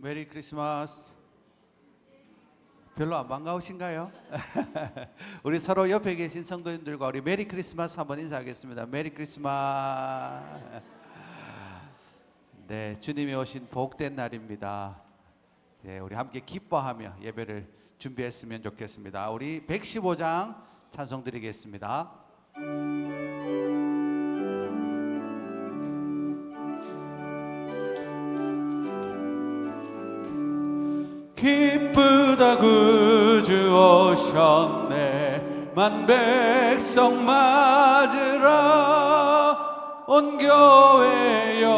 메리 크리스마스. 별로 안 반가우신가요? 우리 서로 옆에 계신 성도님들과 우리 메리 크리스마스 한번 인사하겠습니다. 메리 크리스마스. 네, 주님이 오신 복된 날입니다. 네, 우리 함께 기뻐하며 예배를 준비했으면 좋겠습니다. 우리 115장 찬송 드리겠습니다. 기쁘다 구주 오셨네. 만 백성 맞으라. 온 교회여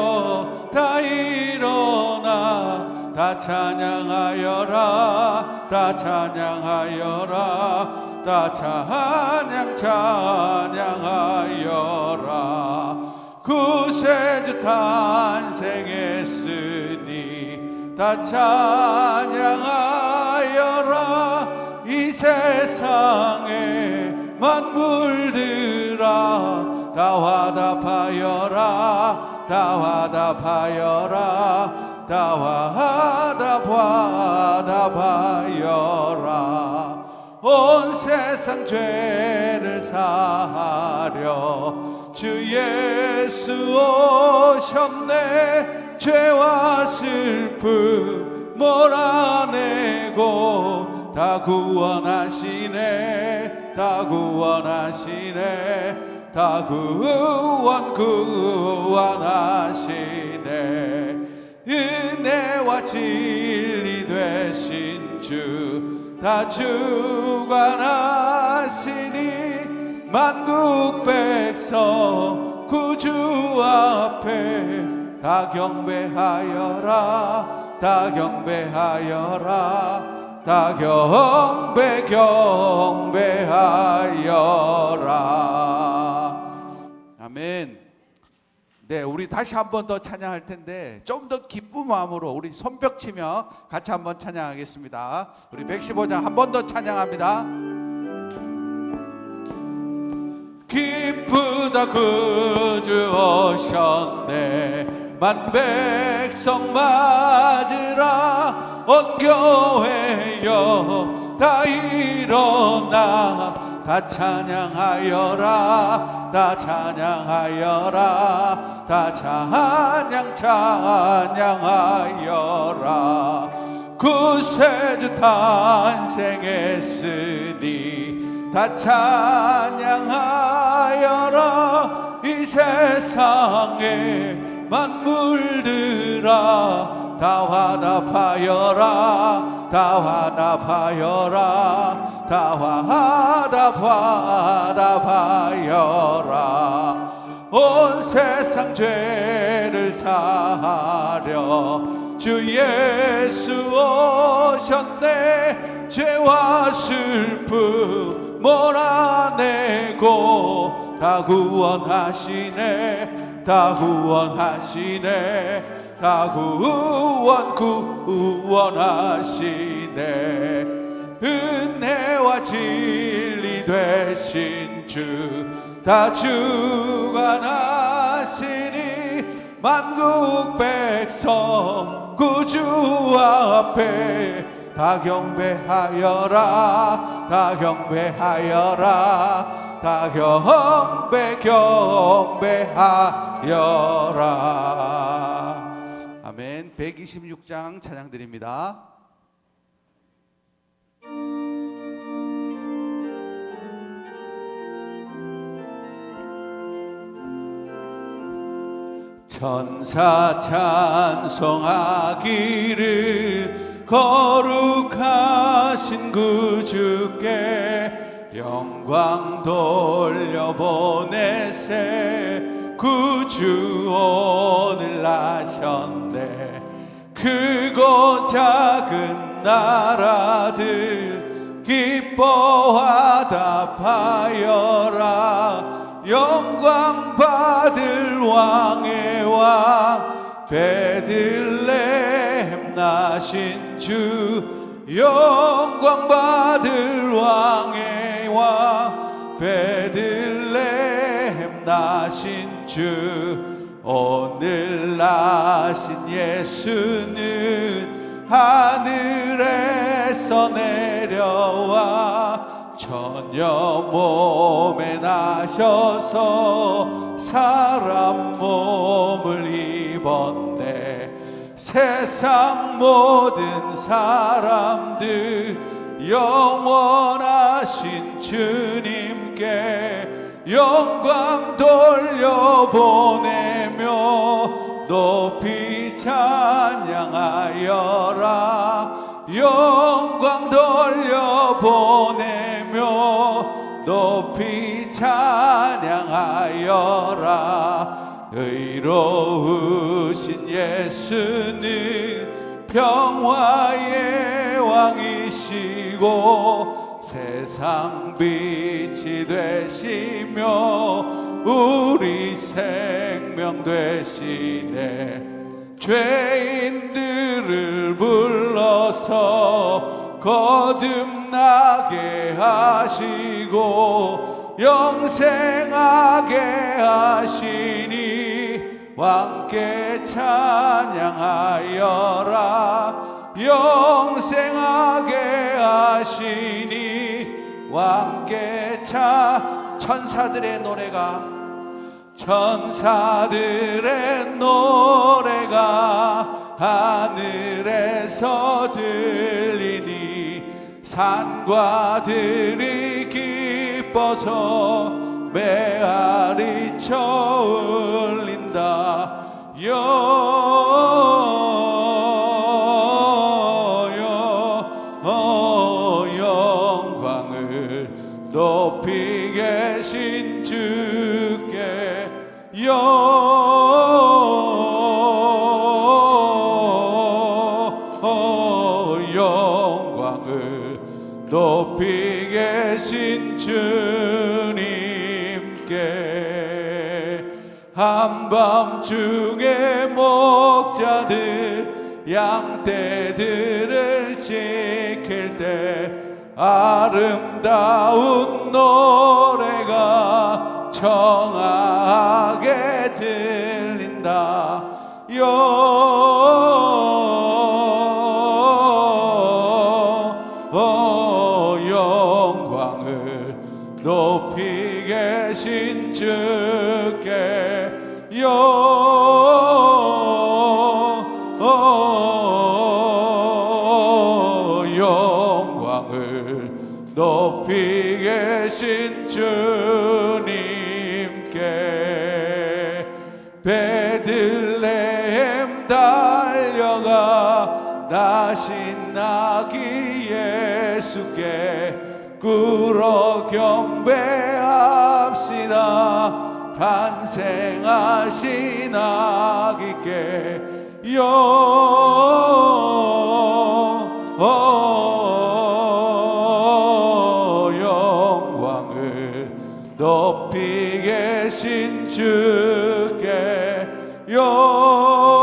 다 일어나. 다 찬양하여라. 다 찬양하여라. 다 찬양하여라. 구세주 탄생했으니 다 찬양하여라. 이 세상의 만물들아 다 화답하여라. 다 화답하여라. 다 화답하여라. 온 세상 죄를 사하려 주 예수 오셨네. 죄와 슬픔 몰아내고 다 구원하시네. 다 구원하시네. 다 구원하시네. 은혜와 진리 되신 주 다 주관하시니 만국 백성 구주 앞에 다 경배하여라. 다 경배하여라. 다 경배하여라. 아멘. 네, 우리 다시 한 번 더 찬양할 텐데 좀 더 기쁜 마음으로 우리 손뼉 치며 같이 한번 찬양하겠습니다. 우리 115장 한 번 더 찬양합니다. 기쁘다 구주 오셨네. 만 백성 맞으라. 온 교회여 다 일어나. 다 찬양하여라. 다 찬양하여라. 다 찬양하여라. 구세주 탄생했으니 다 찬양하여라. 이 세상의 만물들아 다 화답하여라. 다 화답하여라. 다 화답하여라. 온 세상 죄를 사하려 주 예수 오셨네. 죄와 슬픔 몰아내고 다 구원하시네. 다 구원하시네. 다 구원하시네. 은혜와 진리 되신 주 다 주관하시니 만국 백성 구주 앞에 다 경배하여라. 다 경배하여라. 다 경배하여라. 아멘. 126장 찬양 드립니다. 천사 찬송하기를 거룩하신 구주께 영광 돌려보내세. 구주 오늘 나셨네. 크고 작은 나라들 기뻐 화답하여라. 영광 받을 왕의 왕 베들레헴 나신 주. 영광 받을 왕의 왕 베들레헴 나신 주. 오늘 나신 예수는 하늘에서 내려와 천여 몸에 나셔서 사람 몸을 입었네. 세상 모든 사람들 영원하신 주님께 영광 돌려보내며 높이 찬양하여라. 영광 돌려보내며 높이 찬양하여라. 의로우신 예수는 평화의 왕이시고 세상 빛이 되시며 우리 생명 되시네. 죄인들을 불러서 거듭나게 하시고 영생하게 하시니 왕께 찬양하여라. 영생하게 하시니 왕께 천사들의 노래가 하늘에서 들리니 산과 들이 기뻐서 메아리 쳐 울린다. 영광을 높이 계신 주께 영광을 높이 계신 주님께. 한밤중에 목자들 양떼들을 지킬 때 아름다운 노래가 청하게 들린다. 영광을 높이 계신 주께 영광을 높이 계신 주님께. 베들레헴 달려가 나신 아기 예수께 꿇어 경배합시다. 탄생하신 아기께 영광을 높이 계신 주께 영광을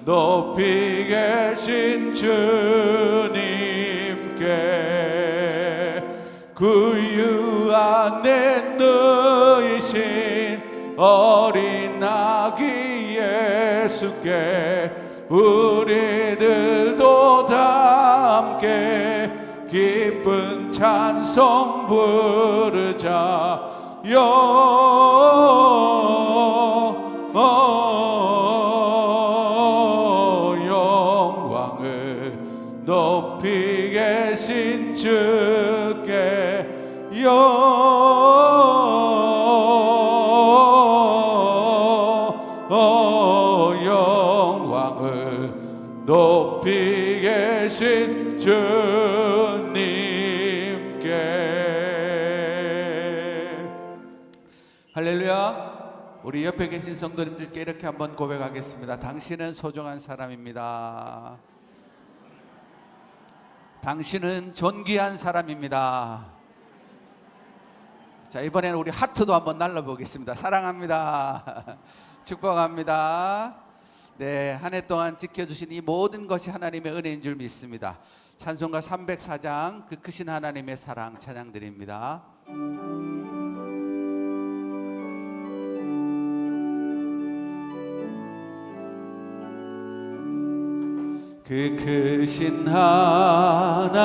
높이 계신 주님께. 구유 안에 누이신 어린 아기 예수께 우리들도 다 함께 기쁜 찬송 부르자. 영광을 높이 계신 주께 영광을 높이 계신 주님께. 할렐루야. 우리 옆에 계신 성도님들께 이렇게 한번 고백하겠습니다. 당신은 소중한 사람입니다. 당신은 존귀한 사람입니다. 자, 이번에는 우리 하트도 한번 날려보겠습니다. 사랑합니다. 축복합니다. 네, 한 해 동안 지켜주신 이 모든 것이 하나님의 은혜인 줄 믿습니다. 찬송가 304장 그 크신 하나님의 사랑 찬양드립니다. 그 크신 하나님의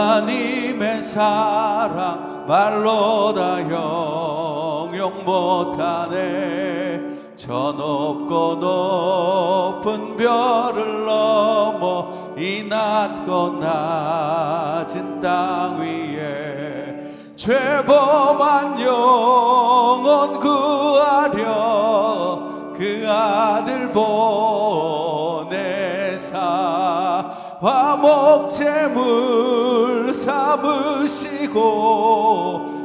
사랑 말로 다 형용 못하네. 저 높고 높은 별을 넘어 이 낮고 낮은 땅 위에 죄범한 영혼 구하려 그 아들 보내사 화목제물 삼으시고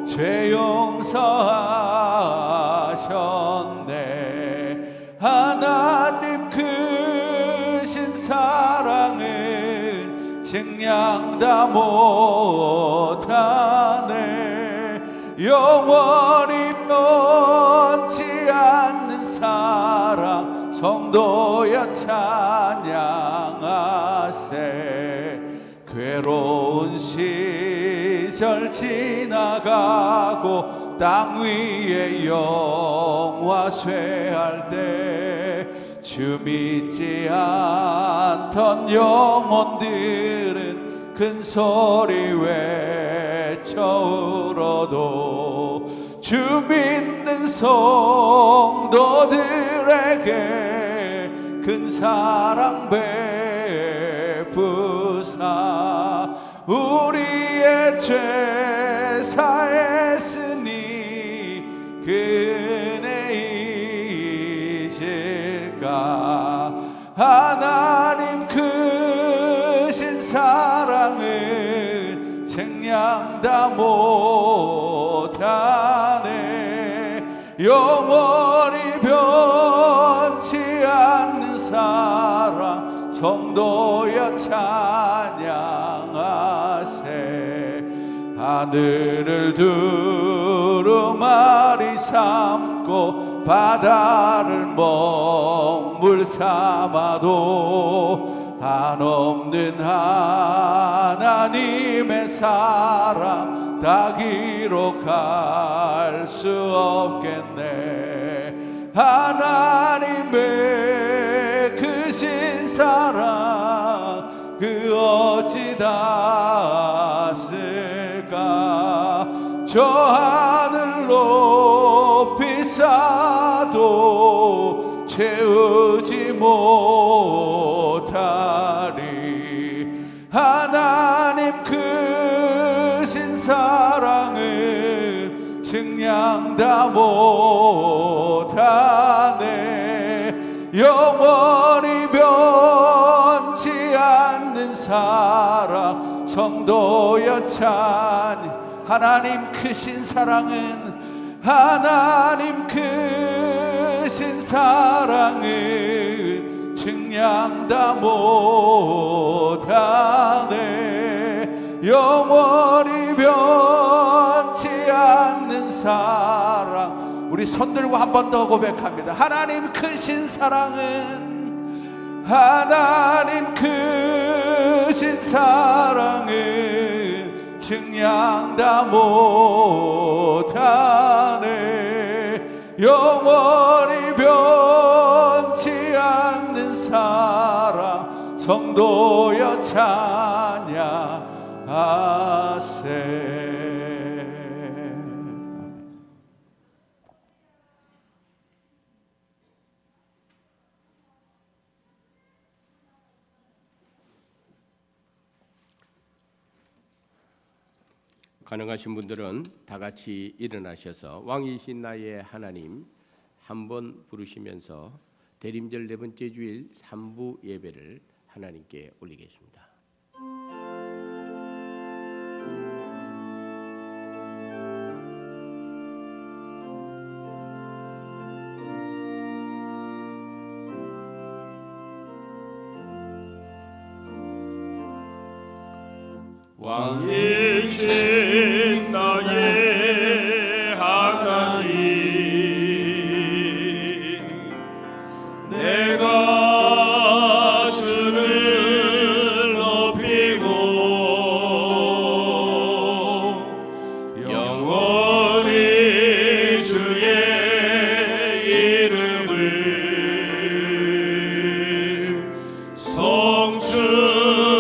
죄 용서하셨네. 하나님 크신 사랑은 증량 다 못하네. 영원히 변치 않는 사랑 성도여 찬양하세. 괴로운 시절 지나가고 땅 위에 영화 쇠할 때 주 믿지 않던 영혼들은 큰 소리 외쳐 울어도 주 믿는 성도들에게 큰 사랑 베푸사 우리의 죄 사했으니 그네 잊을까. 하나님 크신 사랑은 증량 다 못하네. 영원히 변치 않는 사랑 성도여 찬양하세. 하늘을 두루마리 삼고 바다를 먹물 삼아도 한없는 하나님의 사랑 다 기록할 수 없겠네. 하나님의 크신 사랑 그 어찌 다 쓸까. 저 하늘 높이 쌓아도 채우지 못하리. 하나님 크신 사랑은 증량 다 못하네. 영원히 변치 않는 사랑 성도여 찬양. 하나님 크신 사랑은 하나님 크신 사랑은 증량 다 못하네. 영원히 변치 않는 사랑. 우리 손 들고 한 번 더 고백합니다. 하나님 크신 사랑은 하나님 크신 사랑은 증량 다 못하네. 영원히 변치 않는 사랑 성도여 찬양하세. 가능하신 분들은 다 같이 일어나셔서 왕이신 나의 하나님 한번 부르시면서 대림절 네 번째 주일 3부 예배를 하나님께 올리겠습니다. 왕이신 나의 하나님 내가 주를 높이고 영원히 주의 이름을 성춘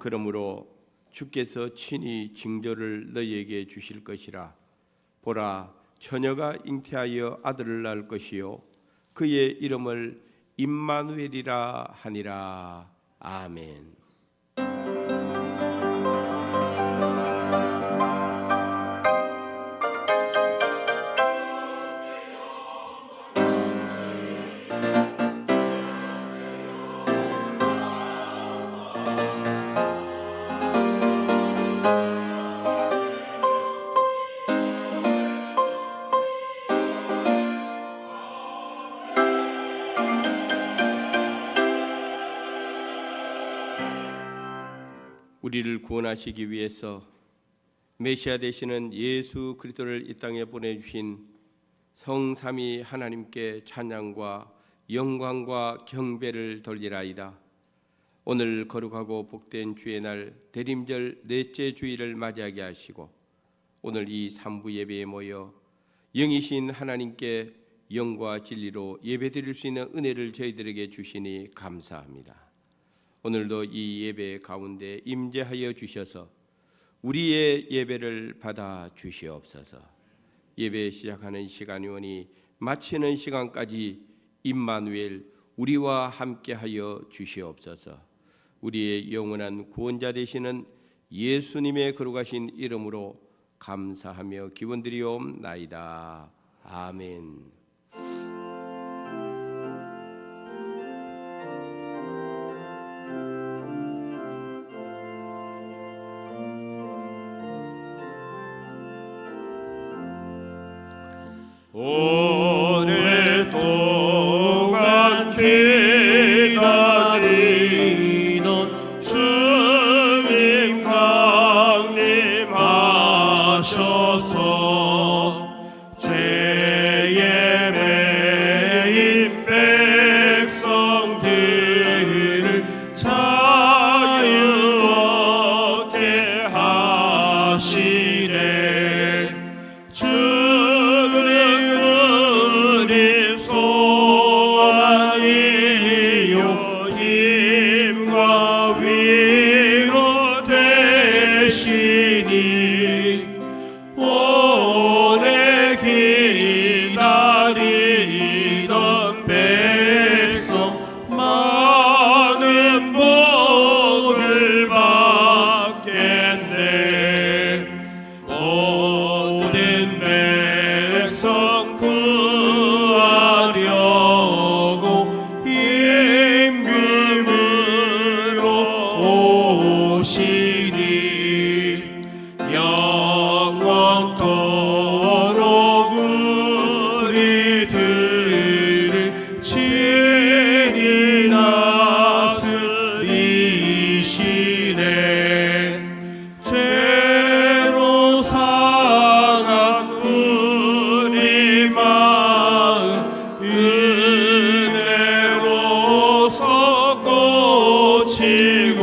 그러므로 주께서 친히 징조를 너희에게 주실 것이라. 보라, 처녀가 잉태하여 아들을 낳을 것이요 그의 이름을 임마누엘이라 하니라. 아멘. 우리를 구원하시기 위해서 메시아 되시는 예수 그리스도를 이 땅에 보내주신 성삼위 하나님께 찬양과 영광과 경배를 돌리라이다. 오늘 거룩하고 복된 주의 날 대림절 넷째 주일을 맞이하게 하시고 오늘 이 삼부 예배에 모여 영이신 하나님께 영과 진리로 예배드릴 수 있는 은혜를 저희들에게 주시니 감사합니다. 오늘도 이 예배 가운데 임재하여 주셔서 우리의 예배를 받아 주시옵소서. 예배 시작하는 시간이 오니 마치는 시간까지 임마누엘 우리와 함께하여 주시옵소서. 우리의 영원한 구원자 되시는 예수님의 거룩하신 이름으로 감사하며 기원드리옵나이다. 아멘. 오랫동안 기다리던 주님 강림하셔서 죄에 매인 백성들을 자유 얻게 하시네. 힘과 위로 되시니 오래 기다리던 백성 많은 복을 받겠네. 모든 백성 구하려고 오시니 영원토록 우리들을 친히 다스리시네. 죄로 상한 우리 마음 은혜로서 고치고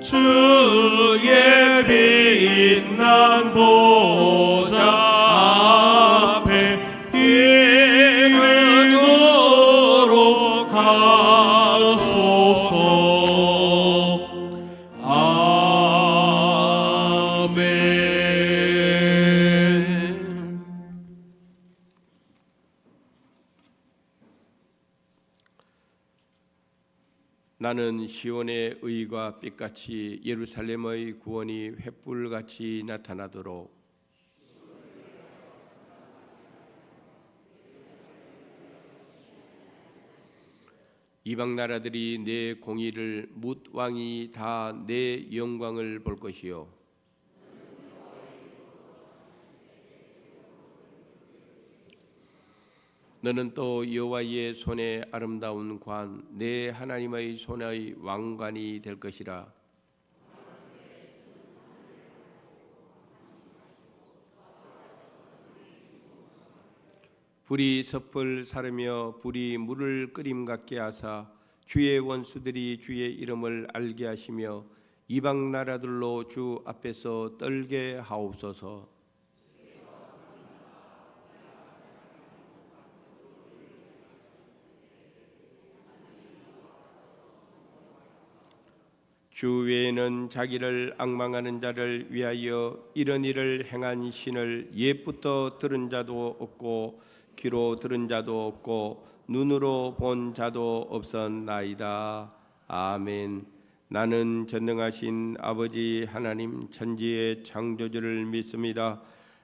주의 빛난 보좌 앞에 이르도록 하소서. 아멘. 나는 시온의 의가 빛같이 예루살렘의 구원이 횃불같이 나타나도록 이방 나라들이 내 공의를 뭇 왕이 다 내 영광을 볼 것이요 너는 또 여호와의 손에 아름다운 관, 내 하나님의 손의 왕관이 될 것이라. 불이 섭을 사르며 불이 물을 끓임 같게 하사 주의 원수들이 주의 이름을 알게 하시며 이방 나라들로 주 앞에서 떨게 하옵소서. 주 외에는 자기를 앙망하는 자를 위하여 이런 일을 행한 신을 옛부터 들은 자도 없고 귀로 들은 자도 없고 눈으로 본 자도 없었나이다. 아멘. 나는 전능하신 아버지 하나님 천지의 창조주를 믿습니다.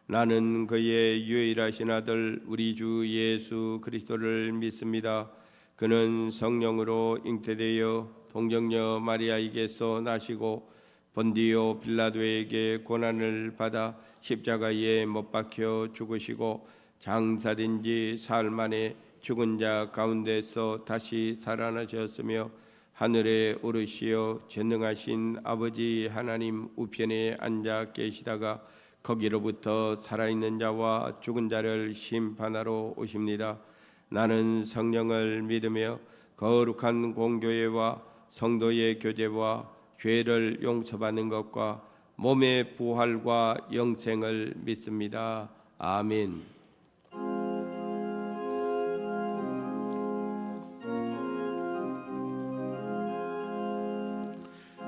나는 그의 유일하신 아들 우리 주 예수 그리스도를 믿습니다. 그는 성령으로 잉태되어 동정녀 마리아에게서 나시고 본디오 빌라도에게 고난을 받아 십자가에 못 박혀 죽으시고 장사된 지 사흘 만에 죽은 자 가운데서 다시 살아나셨으며 하늘에 오르시어 전능하신 아버지 하나님 우편에 앉아 계시다가 거기로부터 살아있는 자와 죽은 자를 심판하러 오십니다. 나는 성령을 믿으며 거룩한 공교회와 성도의 교제와 죄를 용서받는 것과 몸의 부활과 영생을 믿습니다. 아멘.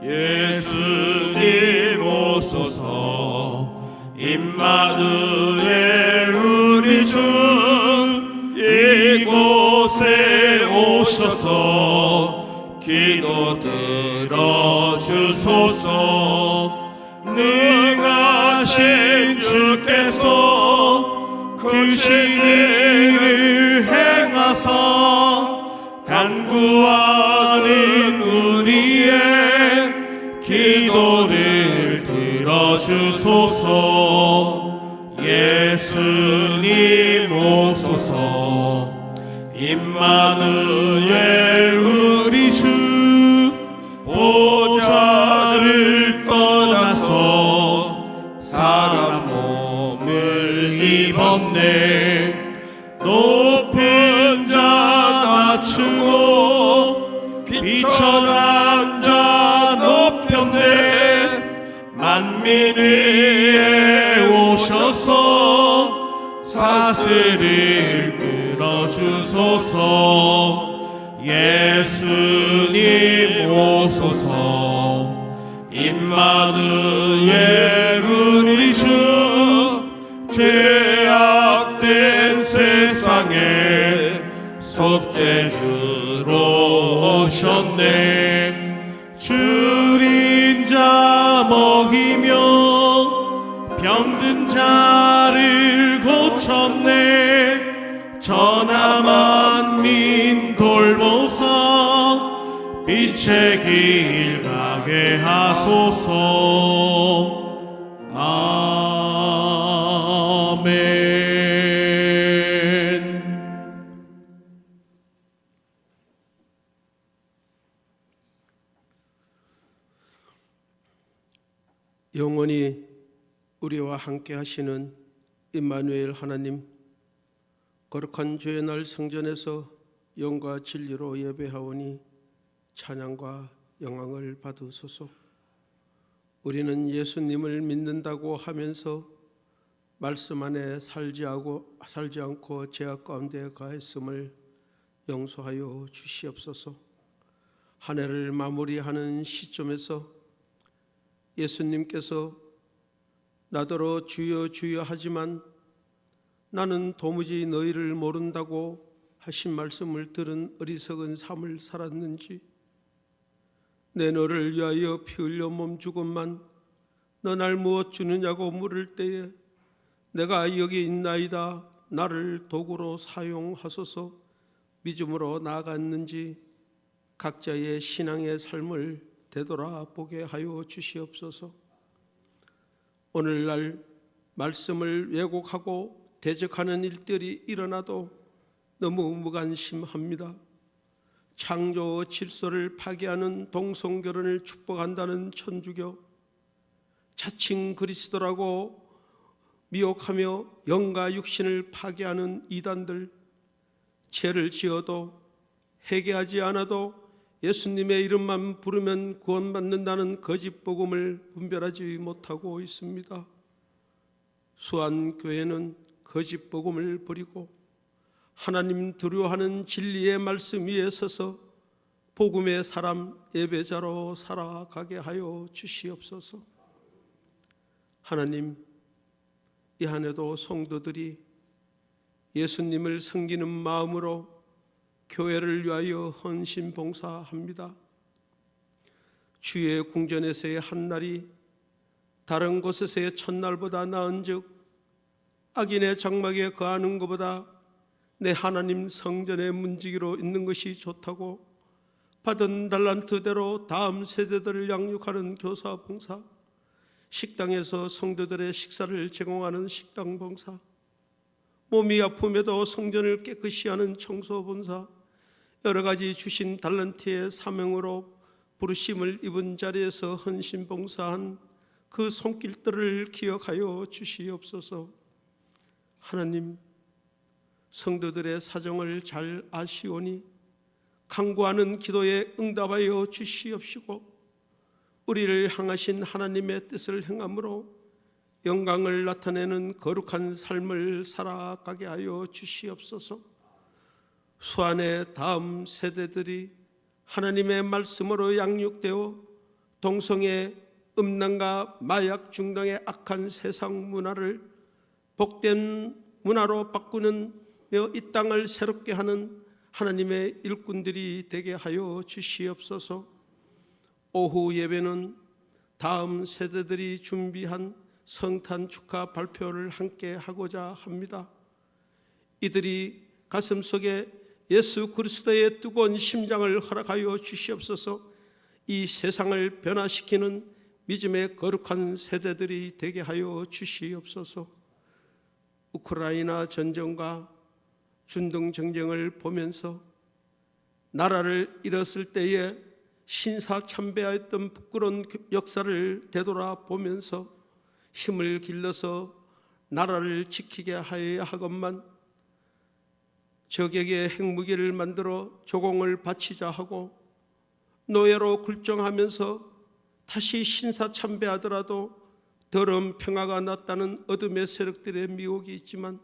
예수님 오소서. 임마누엘 우리 주 이곳에 오셔서 기도 들어주소서. 능하신 주께서 크신 일을 행하사 간구하는 우리의 기도를 들어주소서. 예수님 오소서. 임마누엘 우리 주 보좌를 떠나서 사람 몸을 입었네. 높은 자 낮추고 비천한 자 높였네. 만민 위에 오셔서 사슬을 끌어주소서. 예수님 오소서. 임마누엘 우리 주 죄악된 세상에 속죄주로 오셨네. 줄인 자 먹이며 병든 자를 고쳤네. 전하 만민 돌보사 빛의 길 가게 하소서. 아멘. 영원히 우리와 함께 하시는 임마누엘 하나님, 거룩한 주의 날 성전에서 영과 진리로 예배하오니 찬양과 영광을 받으소서. 우리는 예수님을 믿는다고 하면서 말씀 안에 살지 않고 죄악 가운데 가했음을 용서하여 주시옵소서. 한 해를 마무리하는 시점에서 예수님께서 나더러 주여 주여 하지만 나는 도무지 너희를 모른다고 하신 말씀을 들은 어리석은 삶을 살았는지, 내 너를 위하여 피 흘려 몸 죽음만 너 날 무엇 주느냐고 물을 때에 내가 여기 있나이다 나를 도구로 사용하소서 믿음으로 나아갔는지 각자의 신앙의 삶을 되돌아보게 하여 주시옵소서. 오늘날 말씀을 왜곡하고 대적하는 일들이 일어나도 너무 무관심합니다. 창조 질서를 파괴하는 동성결혼을 축복한다는 천주교, 자칭 그리스도라고 미혹하며 영과 육신을 파괴하는 이단들, 죄를 지어도 회개하지 않아도 예수님의 이름만 부르면 구원받는다는 거짓 복음을 분별하지 못하고 있습니다. 수안교회는 거짓 복음을 버리고 하나님 두려워하는 진리의 말씀 위에 서서 복음의 사람 예배자로 살아가게 하여 주시옵소서. 하나님, 이 한 해도 성도들이 예수님을 섬기는 마음으로 교회를 위하여 헌신 봉사합니다. 주의 궁전에서의 한 날이 다른 곳에서의 첫날보다 나은즉 악인의 장막에 거하는 것보다 내 하나님 성전의 문지기로 있는 것이 좋다고 받은 달란트대로 다음 세대들을 양육하는 교사 봉사, 식당에서 성도들의 식사를 제공하는 식당 봉사, 몸이 아픔에도 성전을 깨끗이 하는 청소 봉사, 여러 가지 주신 달란트의 사명으로 부르심을 입은 자리에서 헌신 봉사한 그 손길들을 기억하여 주시옵소서. 하나님, 성도들의 사정을 잘 아시오니 간구하는 기도에 응답하여 주시옵시고 우리를 향하신 하나님의 뜻을 행함으로 영광을 나타내는 거룩한 삶을 살아가게 하여 주시옵소서. 수안의 다음 세대들이 하나님의 말씀으로 양육되어 동성애, 음란과 마약 중독의 악한 세상 문화를 복된 문화로 바꾸는 이 땅을 새롭게 하는 하나님의 일꾼들이 되게 하여 주시옵소서. 오후 예배는 다음 세대들이 준비한 성탄 축하 발표를 함께 하고자 합니다. 이들이 가슴속에 예수 그리스도의 뜨거운 심장을 허락하여 주시옵소서. 이 세상을 변화시키는 믿음의 거룩한 세대들이 되게 하여 주시옵소서. 우크라이나 전쟁과 중동 전쟁을 보면서 나라를 잃었을 때에 신사참배하였던 부끄러운 역사를 되돌아보면서 힘을 길러서 나라를 지키게 하여야 하건만 적에게 핵무기를 만들어 조공을 바치자 하고 노예로 굴종하면서 다시 신사참배하더라도 더러운 평화가 났다는 어둠의 세력들의 미혹이 있지만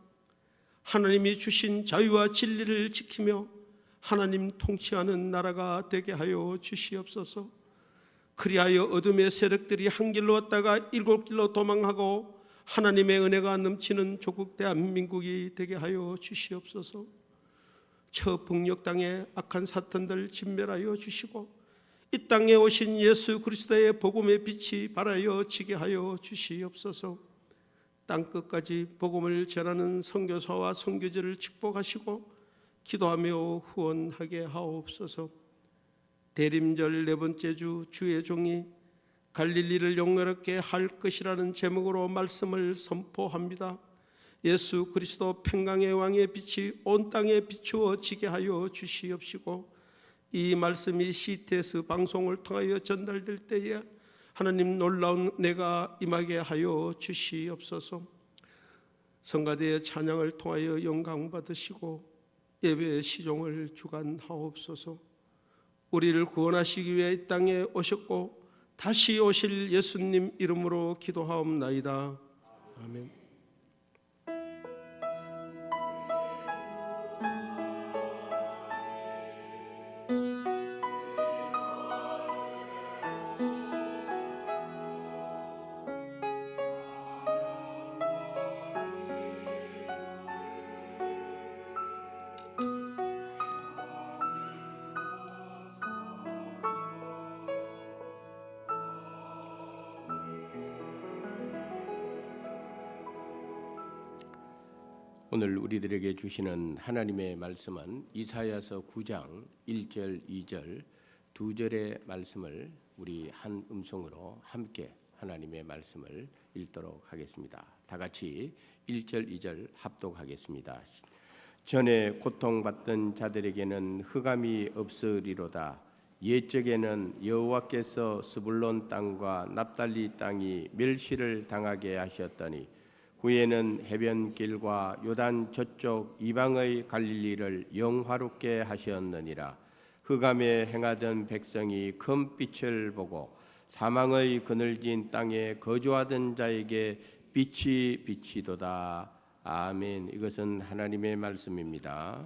하나님이 주신 자유와 진리를 지키며 하나님 통치하는 나라가 되게 하여 주시옵소서. 그리하여 어둠의 세력들이 한 길로 왔다가 일곱 길로 도망하고 하나님의 은혜가 넘치는 조국 대한민국이 되게 하여 주시옵소서. 처북녘 땅의 악한 사탄들 진멸하여 주시고 이 땅에 오신 예수 그리스도의 복음의 빛이 발하여 지게 하여 주시옵소서. 땅끝까지 복음을 전하는 선교사와 선교지를 축복하시고 기도하며 후원하게 하옵소서. 대림절 네 번째 주 주의 종이 갈릴리를 영화롭게 할 것이라는 제목으로 말씀을 선포합니다. 예수 그리스도 평강의 왕의 빛이 온 땅에 비추어지게 하여 주시옵시고 이 말씀이 CTS 방송을 통하여 전달될 때에 하나님 놀라운 은혜가 임하게 하여 주시옵소서. 성가대의 찬양을 통하여 영광 받으시고 예배의 시종을 주관하옵소서. 우리를 구원하시기 위해 이 땅에 오셨고 다시 오실 예수님 이름으로 기도하옵나이다. 아멘. 오늘 우리들에게 주시는 하나님의 말씀은 이사야서 9장 1절 2절 두 절의 말씀을 우리 한 음성으로 함께 하나님의 말씀을 읽도록 하겠습니다. 다 같이 1절 2절 합독하겠습니다. 전에 고통받던 자들에게는 흑암이 없으리로다. 옛적에는 여호와께서 스불론 땅과 납달리 땅이 멸시를 당하게 하셨더니 후에는 해변길과 요단 저쪽 이방의 갈릴리를 영화롭게 하셨느니라. 흑암에 행하던 백성이 큰 빛을 보고 사망의 그늘진 땅에 거주하던 자에게 빛이 비치도다. 아멘. 이것은 하나님의 말씀입니다.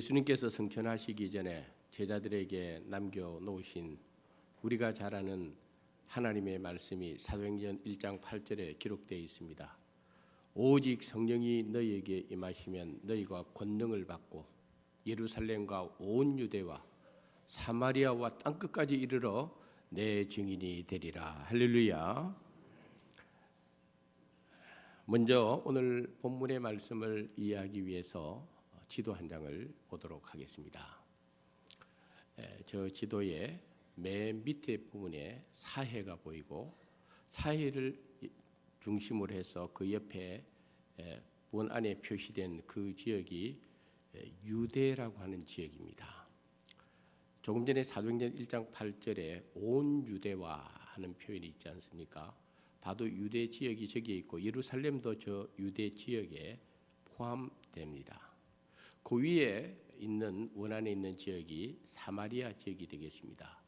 예수님께서 승천하시기 전에 제자들에게 남겨놓으신 우리가 잘 아는 하나님의 말씀이 사도행전 1장 8절에 기록되어 있습니다. 오직 성령이 너희에게 임하시면 너희가 권능을 받고 예루살렘과 온 유대와 사마리아와 땅끝까지 이르러 내 증인이 되리라. 할렐루야. 먼저 오늘 본문의 말씀을 이해하기 위해서 지도 한 장을 보도록 하겠습니다. 저 지도의 맨 밑에 부분에 사해가 보이고 사해를 중심으로 해서 그 옆에 문 안에 표시된 그 지역이 유대라고 하는 지역입니다. 조금 전에 사도행전 1장 8절에 온 유대와 하는 표현이 있지 않습니까? 봐도 유대 지역이 저기에 있고 예루살렘도 저 유대 지역에 포함됩니다. 그 위에 있는 원안에 있는 지역이 사마리아 지역이 되겠습니다.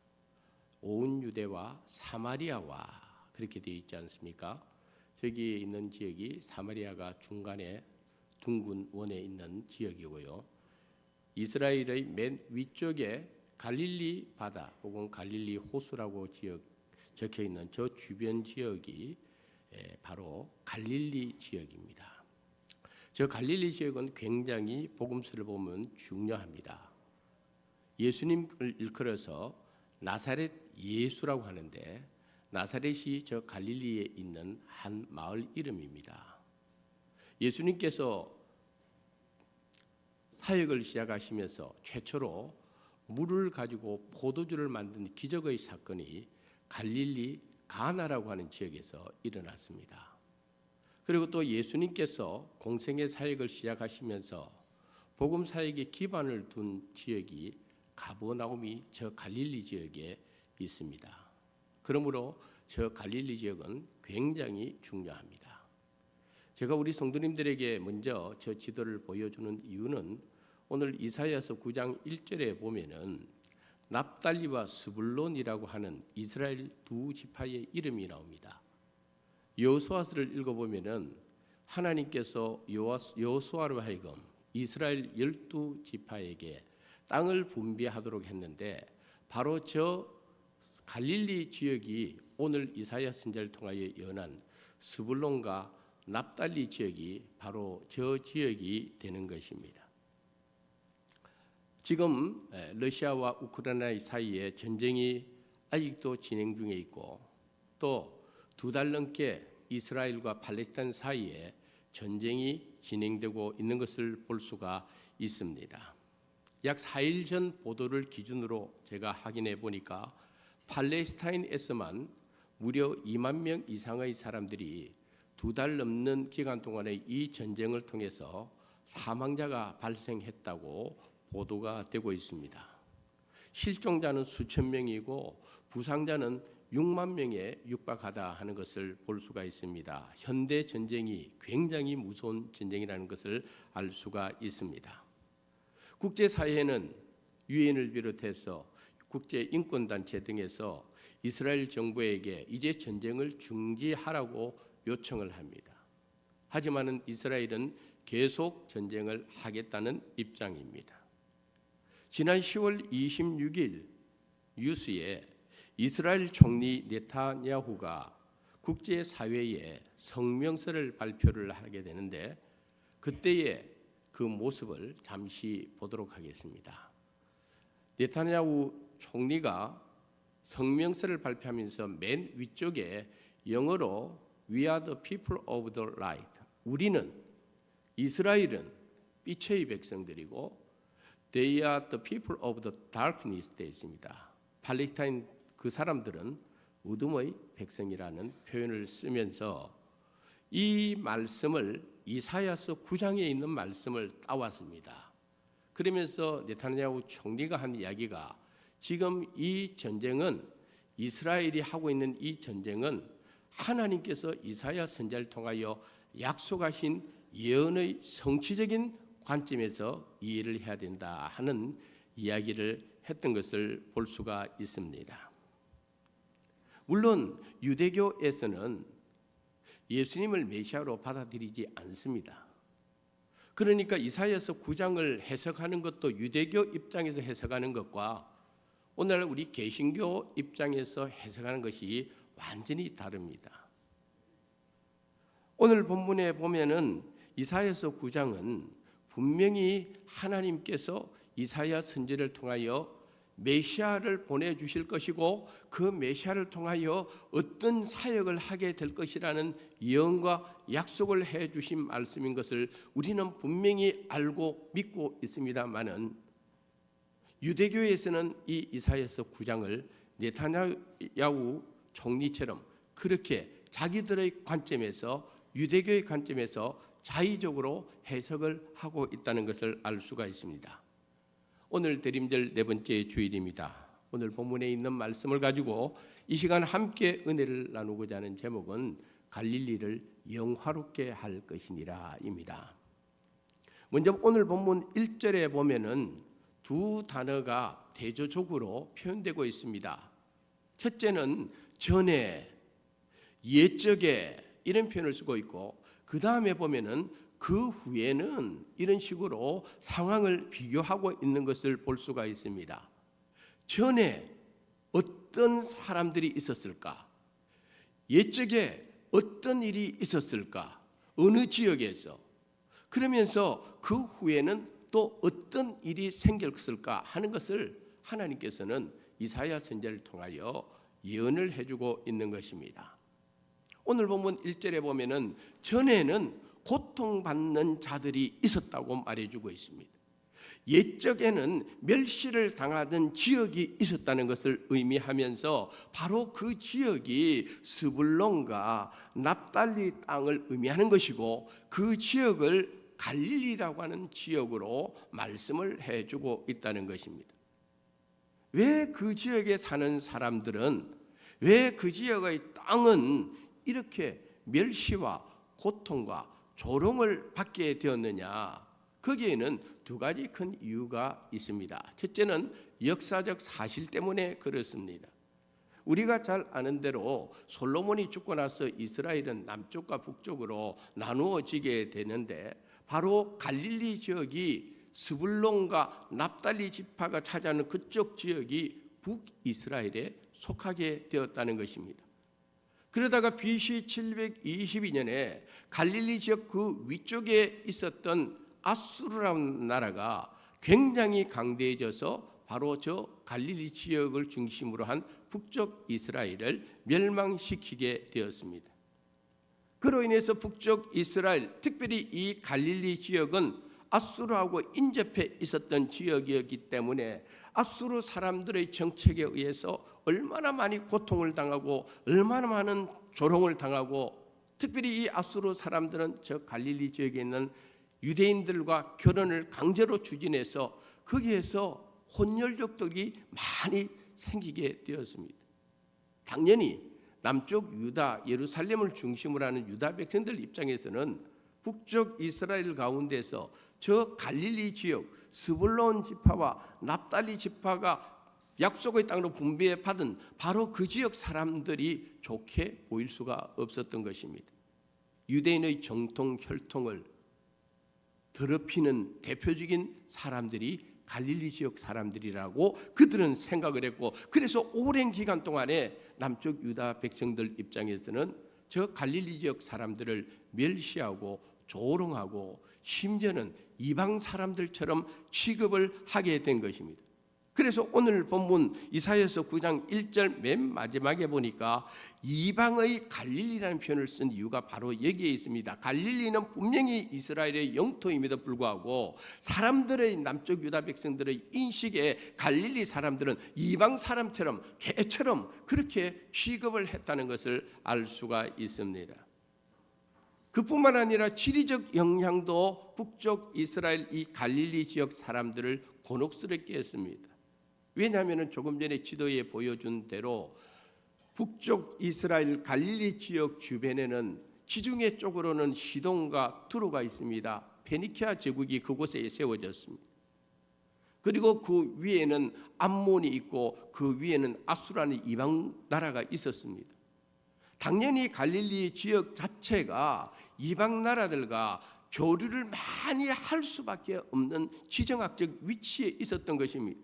온 유대와 사마리아와 그렇게 되어 있지 않습니까? 저기에 있는 지역이 사마리아가 중간에 둥근 원에 있는 지역이고요. 이스라엘의 맨 위쪽에 갈릴리 바다 혹은 갈릴리 호수라고 적혀 있는 저 주변 지역이 바로 갈릴리 지역입니다. 저 갈릴리 지역은 굉장히 복음서를 보면 중요합니다. 예수님을 일컬어서 나사렛 예수라고 하는데 나사렛이 저 갈릴리에 있는 한 마을 이름입니다. 예수님께서 사역을 시작하시면서 최초로 물을 가지고 포도주를 만든 기적의 사건이 갈릴리 가나라고 하는 지역에서 일어났습니다. 그리고 또 예수님께서 공생의 사역을 시작하시면서 복음 사역에 기반을 둔 지역이 가버나움이 저 갈릴리 지역에 있습니다. 그러므로 저 갈릴리 지역은 굉장히 중요합니다. 제가 우리 성도님들에게 먼저 저 지도를 보여주는 이유는 오늘 이사야서 9장 1절에 보면은 납달리와 스불론이라고 하는 이스라엘 두 지파의 이름이 나옵니다. 여호수아서를 읽어보면은 하나님께서 여호수아로 하여금 이스라엘 12지파에게 땅을 분배하도록 했는데 바로 저 갈릴리 지역이 오늘 이사야 선지자를 통하여 연한 스불론과 납달리 지역이 바로 저 지역이 되는 것입니다. 지금 러시아와 우크라이나 사이에 전쟁이 아직도 진행 중에 있고 또 2달 넘게 이스라엘과 팔레스타인 사이에 전쟁이 진행되고 있는 것을 볼 수가 있습니다. 약 4일 전 보도를 기준으로 제가 확인해 보니까 팔레스타인에서만 무려 2만 명 이상의 사람들이 2달 넘는 기간 동안에 이 전쟁을 통해서 사망자가 발생했다고 보도가 되고 있습니다. 실종자는 수천 명이고 부상자는 6만 명에 육박하다 하는 것을 볼 수가 있습니다. 현대 전쟁이 굉장히 무서운 전쟁이라는 것을 알 수가 있습니다. 국제사회는 유엔을 비롯해서 국제인권단체 등에서 이스라엘 정부에게 이제 전쟁을 중지하라고 요청을 합니다. 하지만 이스라엘은 계속 전쟁을 하겠다는 입장입니다. 지난 10월 26일 뉴스에 이스라엘 총리 네타냐후가 국제사회에 성명서를 발표를 하게 되는데 그때의 그 모습을 잠시 보도록 하겠습니다. 네타냐후 총리가 성명서를 발표하면서 맨 위쪽에 영어로 We are the people of the light. 우리는 이스라엘은 빛의 백성들이고 They are the people of the darkness 되어 있습니다. 팔레스타인 그 사람들은 어둠의 백성이라는 표현을 쓰면서 이 말씀을 이사야서 9장에 있는 말씀을 따왔습니다. 그러면서 네타냐후 총리가 한 이야기가 지금 이 전쟁은 이스라엘이 하고 있는 이 전쟁은 하나님께서 이사야 선지자를 통하여 약속하신 예언의 성취적인 관점에서 이해를 해야 된다 하는 이야기를 했던 것을 볼 수가 있습니다. 물론 유대교에서는 예수님을 메시아로 받아들이지 않습니다. 그러니까 이사야서 9장을 해석하는 것도 유대교 입장에서 해석하는 것과 오늘 우리 개신교 입장에서 해석하는 것이 완전히 다릅니다. 오늘 본문에 보면은 이사야서 9장은 분명히 하나님께서 이사야 선지자를 통하여 메시아를 보내주실 것이고 그 메시아를 통하여 어떤 사역을 하게 될 것이라는 예언과 약속을 해주신 말씀인 것을 우리는 분명히 알고 믿고 있습니다마는 유대교에서는 이 이사야서 9장을 네타냐후 총리처럼 그렇게 자기들의 관점에서 유대교의 관점에서 자의적으로 해석을 하고 있다는 것을 알 수가 있습니다. 오늘 대림절 네 번째 주일입니다. 오늘 본문에 있는 말씀을 가지고 이 시간 함께 은혜를 나누고자 하는 제목은 갈릴리를 영화롭게 할 것이니라입니다. 먼저 오늘 본문 1절에 보면은 두 단어가 대조적으로 표현되고 있습니다. 첫째는 전에, 옛적에 이런 표현을 쓰고 있고 그 다음에 보면은 그 후에는 이런 식으로 상황을 비교하고 있는 것을 볼 수가 있습니다. 전에 어떤 사람들이 있었을까? 옛적에 어떤 일이 있었을까? 어느 지역에서? 그러면서 그 후에는 또 어떤 일이 생겼을까 하는 것을 하나님께서는 이사야 선지자를 통하여 예언을 해주고 있는 것입니다. 오늘 본문 1절에 보면은 전에는 고통받는 자들이 있었다고 말해주고 있습니다. 옛적에는 멸시를 당하던 지역이 있었다는 것을 의미하면서 바로 그 지역이 스불론과 납달리 땅을 의미하는 것이고 그 지역을 갈릴리라고 하는 지역으로 말씀을 해주고 있다는 것입니다. 왜 그 지역에 사는 사람들은, 왜 그 지역의 땅은 이렇게 멸시와 고통과 조롱을 받게 되었느냐? 거기에는 두 가지 큰 이유가 있습니다. 첫째는 역사적 사실 때문에 그렇습니다. 우리가 잘 아는 대로 솔로몬이 죽고 나서 이스라엘은 남쪽과 북쪽으로 나누어지게 되는데 바로 갈릴리 지역이 스불론과 납달리 지파가 차지하는 그쪽 지역이 북이스라엘에 속하게 되었다는 것입니다. 그러다가 BC 722년에 갈릴리 지역 그 위쪽에 있었던 아수르라는 나라가 굉장히 강대해져서 바로 저 갈릴리 지역을 중심으로 한 북쪽 이스라엘을 멸망시키게 되었습니다. 그로 인해서 북쪽 이스라엘, 특별히 이 갈릴리 지역은 아수르하고 인접해 있었던 지역이었기 때문에 아수르 사람들의 정책에 의해서 얼마나 많이 고통을 당하고 얼마나 많은 조롱을 당하고 특별히 이 아수르 사람들은 저 갈릴리 지역에 있는 유대인들과 결혼을 강제로 추진해서 거기에서 혼혈족들이 많이 생기게 되었습니다. 당연히 남쪽 유다, 예루살렘을 중심으로 하는 유다 백성들 입장에서는 북쪽 이스라엘 가운데서 저 갈릴리 지역 스불론 지파와 납달리 지파가 약속의 땅으로 분배 받은 바로 그 지역 사람들이 좋게 보일 수가 없었던 것입니다. 유대인의 정통 혈통을 더럽히는 대표적인 사람들이 갈릴리 지역 사람들이라고 그들은 생각을 했고, 그래서 오랜 기간 동안에 남쪽 유다 백성들 입장에서는 저 갈릴리 지역 사람들을 멸시하고 조롱하고 심지어는 이방 사람들처럼 취급을 하게 된 것입니다. 그래서 오늘 본문 이사야서 9장 1절 맨 마지막에 보니까 이방의 갈릴리라는 표현을 쓴 이유가 바로 여기에 있습니다. 갈릴리는 분명히 이스라엘의 영토임에도 불구하고 사람들의 남쪽 유다 백성들의 인식에 갈릴리 사람들은 이방 사람처럼 개처럼 그렇게 취급을 했다는 것을 알 수가 있습니다. 그뿐만 아니라 지리적 영향도 북쪽 이스라엘 이 갈릴리 지역 사람들을 곤혹스럽게 했습니다. 왜냐하면 조금 전에 지도에 보여준 대로 북쪽 이스라엘 갈릴리 지역 주변에는 지중해 쪽으로는 시돈과 두로가 있습니다. 페니키아 제국이 그곳에 세워졌습니다. 그리고 그 위에는 암몬이 있고 그 위에는 아수라는 이방 나라가 있었습니다. 당연히 갈릴리 지역 자체가 이방 나라들과 교류를 많이 할 수밖에 없는 지정학적 위치에 있었던 것입니다.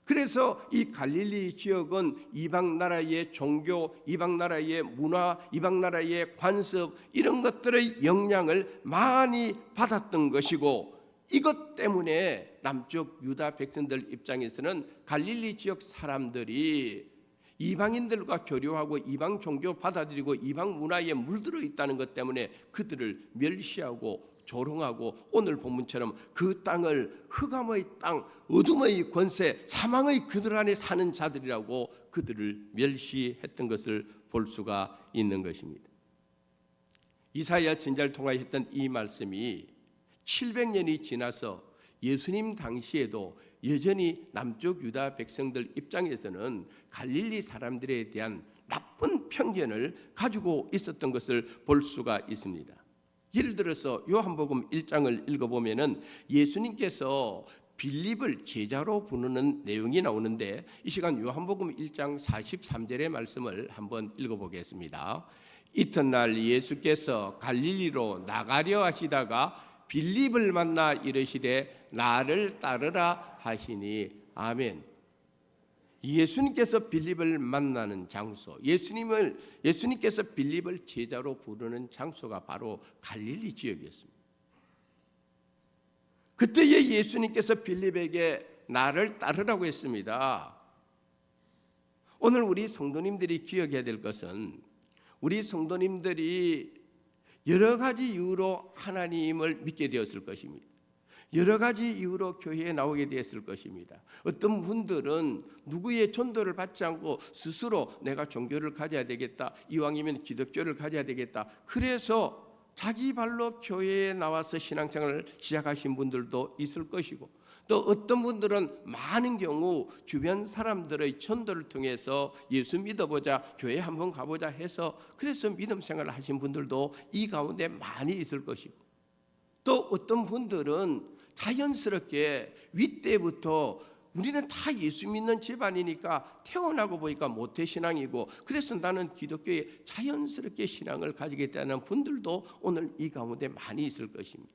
그래서 이 갈릴리 지역은 이방 나라의 종교, 이방 나라의 문화, 이방 나라의 관습 이런 것들의 영향을 많이 받았던 것이고, 이것 때문에 남쪽 유다 백성들 입장에서는 갈릴리 지역 사람들이 이방인들과 교류하고 이방 종교 받아들이고 이방 문화에 물들어 있다는 것 때문에 그들을 멸시하고 조롱하고, 오늘 본문처럼 그 땅을 흑암의 땅, 어둠의 권세, 사망의 그들 안에 사는 자들이라고 그들을 멸시했던 것을 볼 수가 있는 것입니다. 이사야 선지자를 통하여 했던 이 말씀이 700년이 지나서 예수님 당시에도 여전히 남쪽 유다 백성들 입장에서는 갈릴리 사람들에 대한 나쁜 편견을 가지고 있었던 것을 볼 수가 있습니다. 예를 들어서 요한복음 1장을 읽어보면은 예수님께서 빌립을 제자로 부르는 내용이 나오는데, 이 시간 요한복음 1장 43절의 말씀을 한번 읽어보겠습니다. 이튿날 예수께서 갈릴리로 나가려 하시다가 빌립을 만나 이르시되 나를 따르라 하시니. 아멘. 예수님께서 빌립을 만나는 장소, 예수님께서 빌립을 제자로 부르는 장소가 바로 갈릴리 지역이었습니다. 그때에 예수님께서 빌립에게 나를 따르라고 했습니다. 오늘 우리 성도님들이 기억해야 될 것은, 우리 성도님들이 여러 가지 이유로 하나님을 믿게 되었을 것입니다. 여러 가지 이유로 교회에 나오게 되었을 것입니다. 어떤 분들은 누구의 전도를 받지 않고 스스로 내가 종교를 가져야 되겠다, 이왕이면 기독교를 가져야 되겠다, 그래서 자기 발로 교회에 나와서 신앙생활을 시작하신 분들도 있을 것이고, 또 어떤 분들은 많은 경우 주변 사람들의 전도를 통해서 예수 믿어보자, 교회 한번 가보자 해서 그래서 믿음 생활을 하신 분들도 이 가운데 많이 있을 것이고, 또 어떤 분들은 자연스럽게 윗때부터 우리는 다 예수 믿는 집안이니까 태어나고 보니까 모태신앙이고, 그래서 나는 기독교에 자연스럽게 신앙을 가지겠다는 분들도 오늘 이 가운데 많이 있을 것입니다.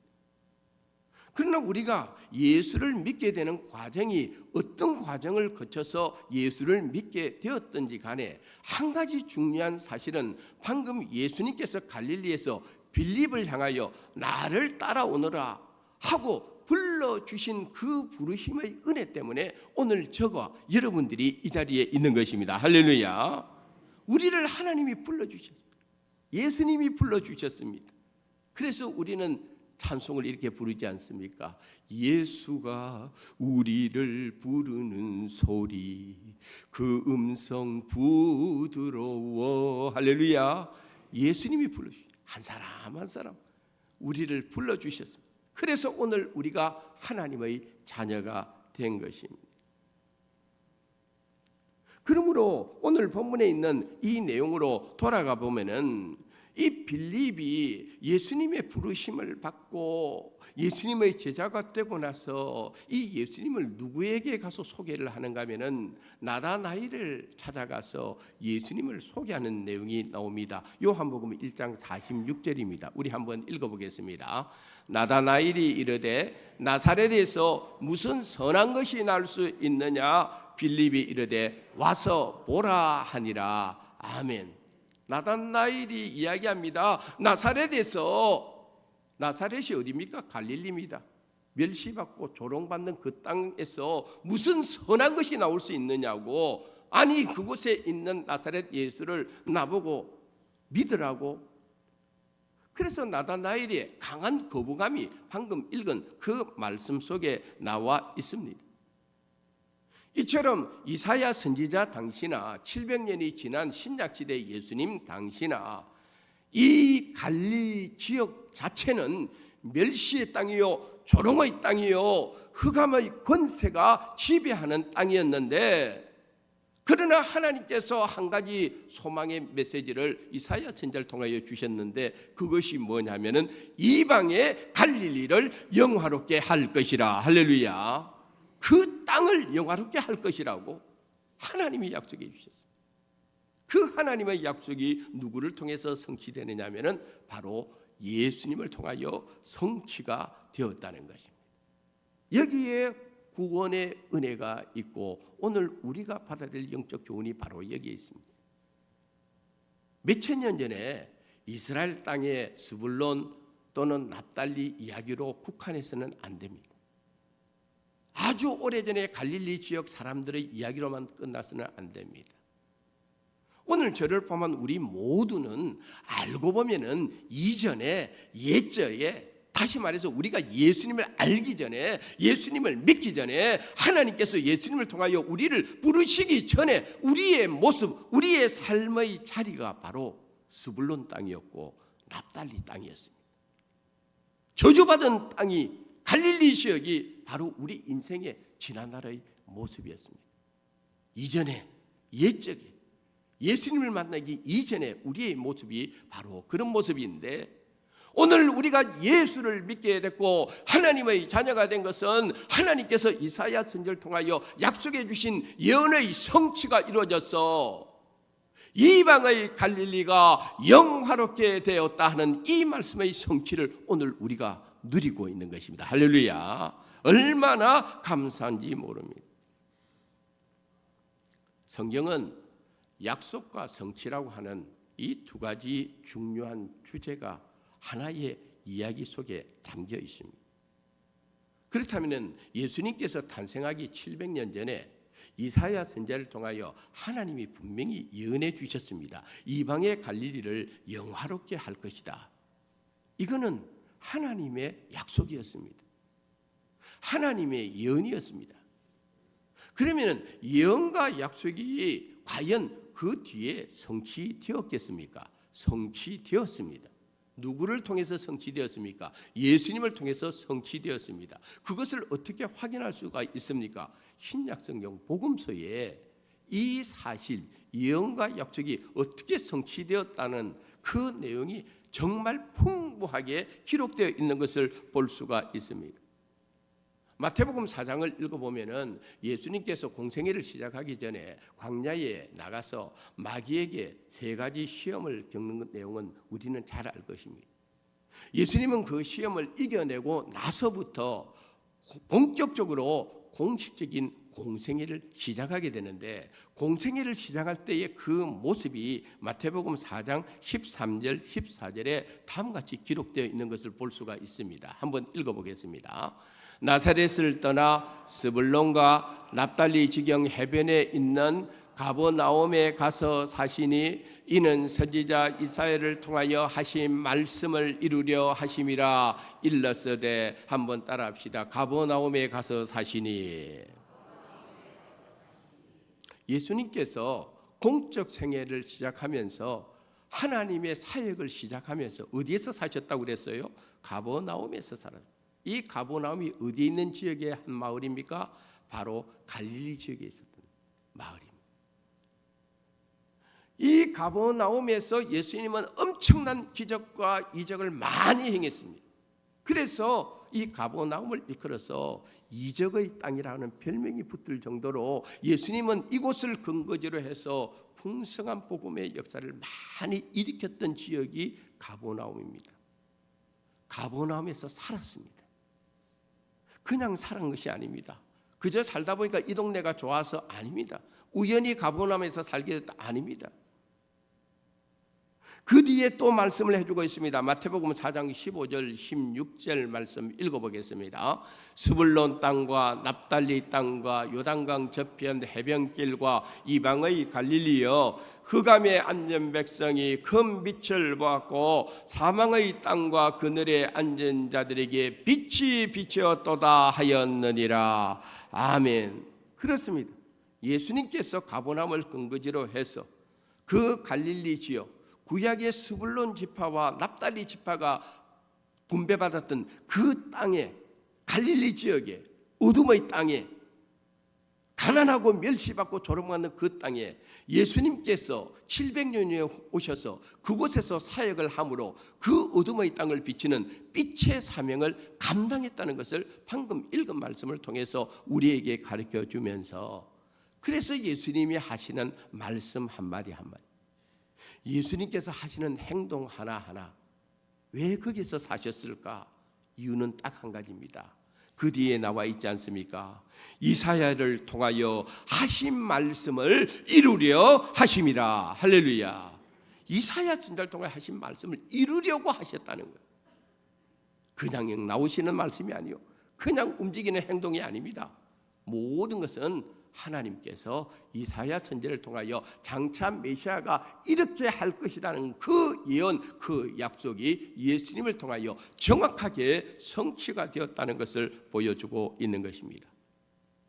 그러나 우리가 예수를 믿게 되는 과정이 어떤 과정을 거쳐서 예수를 믿게 되었든지 간에 한 가지 중요한 사실은, 방금 예수님께서 갈릴리에서 빌립을 향하여 나를 따라오너라 하고 불러주신 그 부르심의 은혜 때문에 오늘 저와 여러분들이 이 자리에 있는 것입니다. 할렐루야. 우리를 하나님이 불러주셨습니다. 예수님이 불러주셨습니다. 그래서 우리는 찬송을 이렇게 부르지 않습니까? 예수가 우리를 부르는 소리, 그 음성 부드러워. 할렐루야. 예수님이 불러주셨습니다. 한 사람 한 사람 우리를 불러주셨습니다. 그래서 오늘 우리가 하나님의 자녀가 된 것입니다. 그러므로 오늘 본문에 있는 이 내용으로 돌아가 보면은, 이 빌립이 예수님의 부르심을 받고 예수님의 제자가 되고 나서 이 예수님을 누구에게 가서 소개를 하는가 하면은 나다나엘을 찾아가서 예수님을 소개하는 내용이 나옵니다. 요한복음 1장 46절입니다. 우리 한번 읽어보겠습니다. 나다나엘이 이르되 나사렛에서 무슨 선한 것이 날 수 있느냐? 빌립이 이르되 와서 보라 하니라. 아멘. 나다나엘이 이야기합니다. 나사렛이 어디입니까? 갈릴리입니다. 멸시받고 조롱받는 그 땅에서 무슨 선한 것이 나올 수 있느냐고, 아니 그곳에 있는 나사렛 예수를 나보고 믿으라고. 그래서 나다나엘의 강한 거부감이 방금 읽은 그 말씀 속에 나와 있습니다. 이처럼 이사야 선지자 당시나 700년이 지난 신약시대 예수님 당시나 이 갈릴리 지역 자체는 멸시의 땅이요, 조롱의 땅이요, 흑암의 권세가 지배하는 땅이었는데, 그러나 하나님께서 한 가지 소망의 메시지를 이사야 선지자를 통하여 주셨는데, 그것이 뭐냐면은 이방의 갈릴리를 영화롭게 할 것이라. 할렐루야. 그 땅을 영화롭게 할 것이라고 하나님이 약속해 주셨습니다. 그 하나님의 약속이 누구를 통해서 성취되느냐면은 바로 예수님을 통하여 성취가 되었다는 것입니다. 여기에 구원의 은혜가 있고 오늘 우리가 받아야 될 영적 교훈이 바로 여기에 있습니다. 몇천 년 전에 이스라엘 땅의 스불론 또는 납달리 이야기로 국한해서는 안 됩니다. 아주 오래전에 갈릴리 지역 사람들의 이야기로만 끝나서는 안 됩니다. 오늘 저를 포함한 우리 모두는 알고 보면은 이전에 옛적에 다시 말해서 우리가 예수님을 알기 전에 예수님을 믿기 전에 하나님께서 예수님을 통하여 우리를 부르시기 전에 우리의 모습, 우리의 삶의 자리가 바로 스불론 땅이었고 납달리 땅이었습니다. 저주받은 땅이 갈릴리 지역이 바로 우리 인생의 지난날의 모습이었습니다. 이전에 옛적에 예수님을 만나기 이전에 우리의 모습이 바로 그런 모습인데 오늘 우리가 예수를 믿게 됐고 하나님의 자녀가 된 것은 하나님께서 이사야 선지자를 통하여 약속해 주신 예언의 성취가 이루어져서 이방의 갈릴리가 영화롭게 되었다 하는 이 말씀의 성취를 오늘 우리가 누리고 있는 것입니다. 할렐루야. 얼마나 감사한지 모릅니다. 성경은 약속과 성취라고 하는 이 두 가지 중요한 주제가 하나의 이야기 속에 담겨 있습니다. 그렇다면 예수님께서 탄생하기 700년 전에 이사야 선지자를 통하여 하나님이 분명히 예언해 주셨습니다. 이방의 갈릴리를 영화롭게 할 것이다. 이거는 하나님의 약속이었습니다. 하나님의 예언이었습니다. 그러면 예언과 약속이 과연 그 뒤에 성취되었겠습니까? 성취되었습니다. 누구를 통해서 성취되었습니까? 예수님을 통해서 성취되었습니다. 그것을 어떻게 확인할 수가 있습니까? 신약성경 복음서에 이 사실, 예언과 약속이 어떻게 성취되었다는 그 내용이 정말 풍부하게 기록되어 있는 것을 볼 수가 있습니다. 마태복음 4장을 읽어보면은 예수님께서 공생애를 시작하기 전에 광야에 나가서 마귀에게 3가지 시험을 겪는 내용은 우리는 잘 알 것입니다. 예수님은 그 시험을 이겨내고 나서부터 본격적으로 공식적인 공생애를 시작하게 되는데 공생애를 시작할 때의 그 모습이 마태복음 4장 13절 14절에 다음과 같이 기록되어 있는 것을 볼 수가 있습니다. 한번 읽어보겠습니다. 나사렛을 떠나 스불론과 납달리 지경 해변에 있는 가버나움에 가서 사시니 이는 선지자 이사야를 통하여 하신 말씀을 이루려 하심이라. 일러서되 한번 따라합시다. 가버나움에 가서 사시니. 예수님께서 공적 생애를 시작하면서 하나님의 사역을 시작하면서 어디에서 사셨다고 그랬어요? 가버나움에서 살았어요. 이 가버나움이 어디에 있는 지역의 한 마을입니까? 바로 갈릴리 지역에 있었던 마을입니다. 이 가버나움에서 예수님은 엄청난 기적과 이적을 많이 행했습니다. 그래서 이 가버나움을 이끌어서 이적의 땅이라는 별명이 붙을 정도로 예수님은 이곳을 근거지로 해서 풍성한 복음의 역사를 많이 일으켰던 지역이 가버나움입니다. 가버나움에서 살았습니다. 그냥 살은 것이 아닙니다. 그저 살다 보니까 이 동네가 좋아서 아닙니다. 우연히 가버나움에서 살게 됐다 아닙니다. 그 뒤에 또 말씀을 해주고 있습니다. 마태복음 4장 15절 16절 말씀 읽어보겠습니다. 스불론 땅과 납달리 땅과 요단강 저편 해변길과 이방의 갈릴리여, 흑암에 앉은 백성이 큰 빛을 보았고 사망의 땅과 그늘에 앉은 자들에게 빛이 비치었도다 하였느니라. 아멘. 그렇습니다. 예수님께서 가버나움을 근거지로 해서 그 갈릴리 지역, 구약의 스불론 지파와 납달리 지파가 분배받았던 그 땅에, 갈릴리 지역에, 어둠의 땅에, 가난하고 멸시받고 조롱받는 그 땅에 예수님께서 700년에 오셔서 그곳에서 사역을 함으로 그 어둠의 땅을 비치는 빛의 사명을 감당했다는 것을 방금 읽은 말씀을 통해서 우리에게 가르쳐 주면서, 그래서 예수님이 하시는 말씀 한마디 한마디, 예수님께서 하시는 행동 하나하나, 왜 거기서 사셨을까? 이유는 딱 한 가지입니다. 그 뒤에 나와 있지 않습니까? 이사야를 통하여 하신 말씀을 이루려 하심이라. 할렐루야. 이사야 선지자를 통해 하신 말씀을 이루려고 하셨다는 거예요. 그냥 나오시는 말씀이 아니요, 그냥 움직이는 행동이 아닙니다. 모든 것은 하나님께서 이사야 선지자를 통하여 장차 메시아가 이렇게 할 것이라는 그 예언, 그 약속이 예수님을 통하여 정확하게 성취가 되었다는 것을 보여주고 있는 것입니다.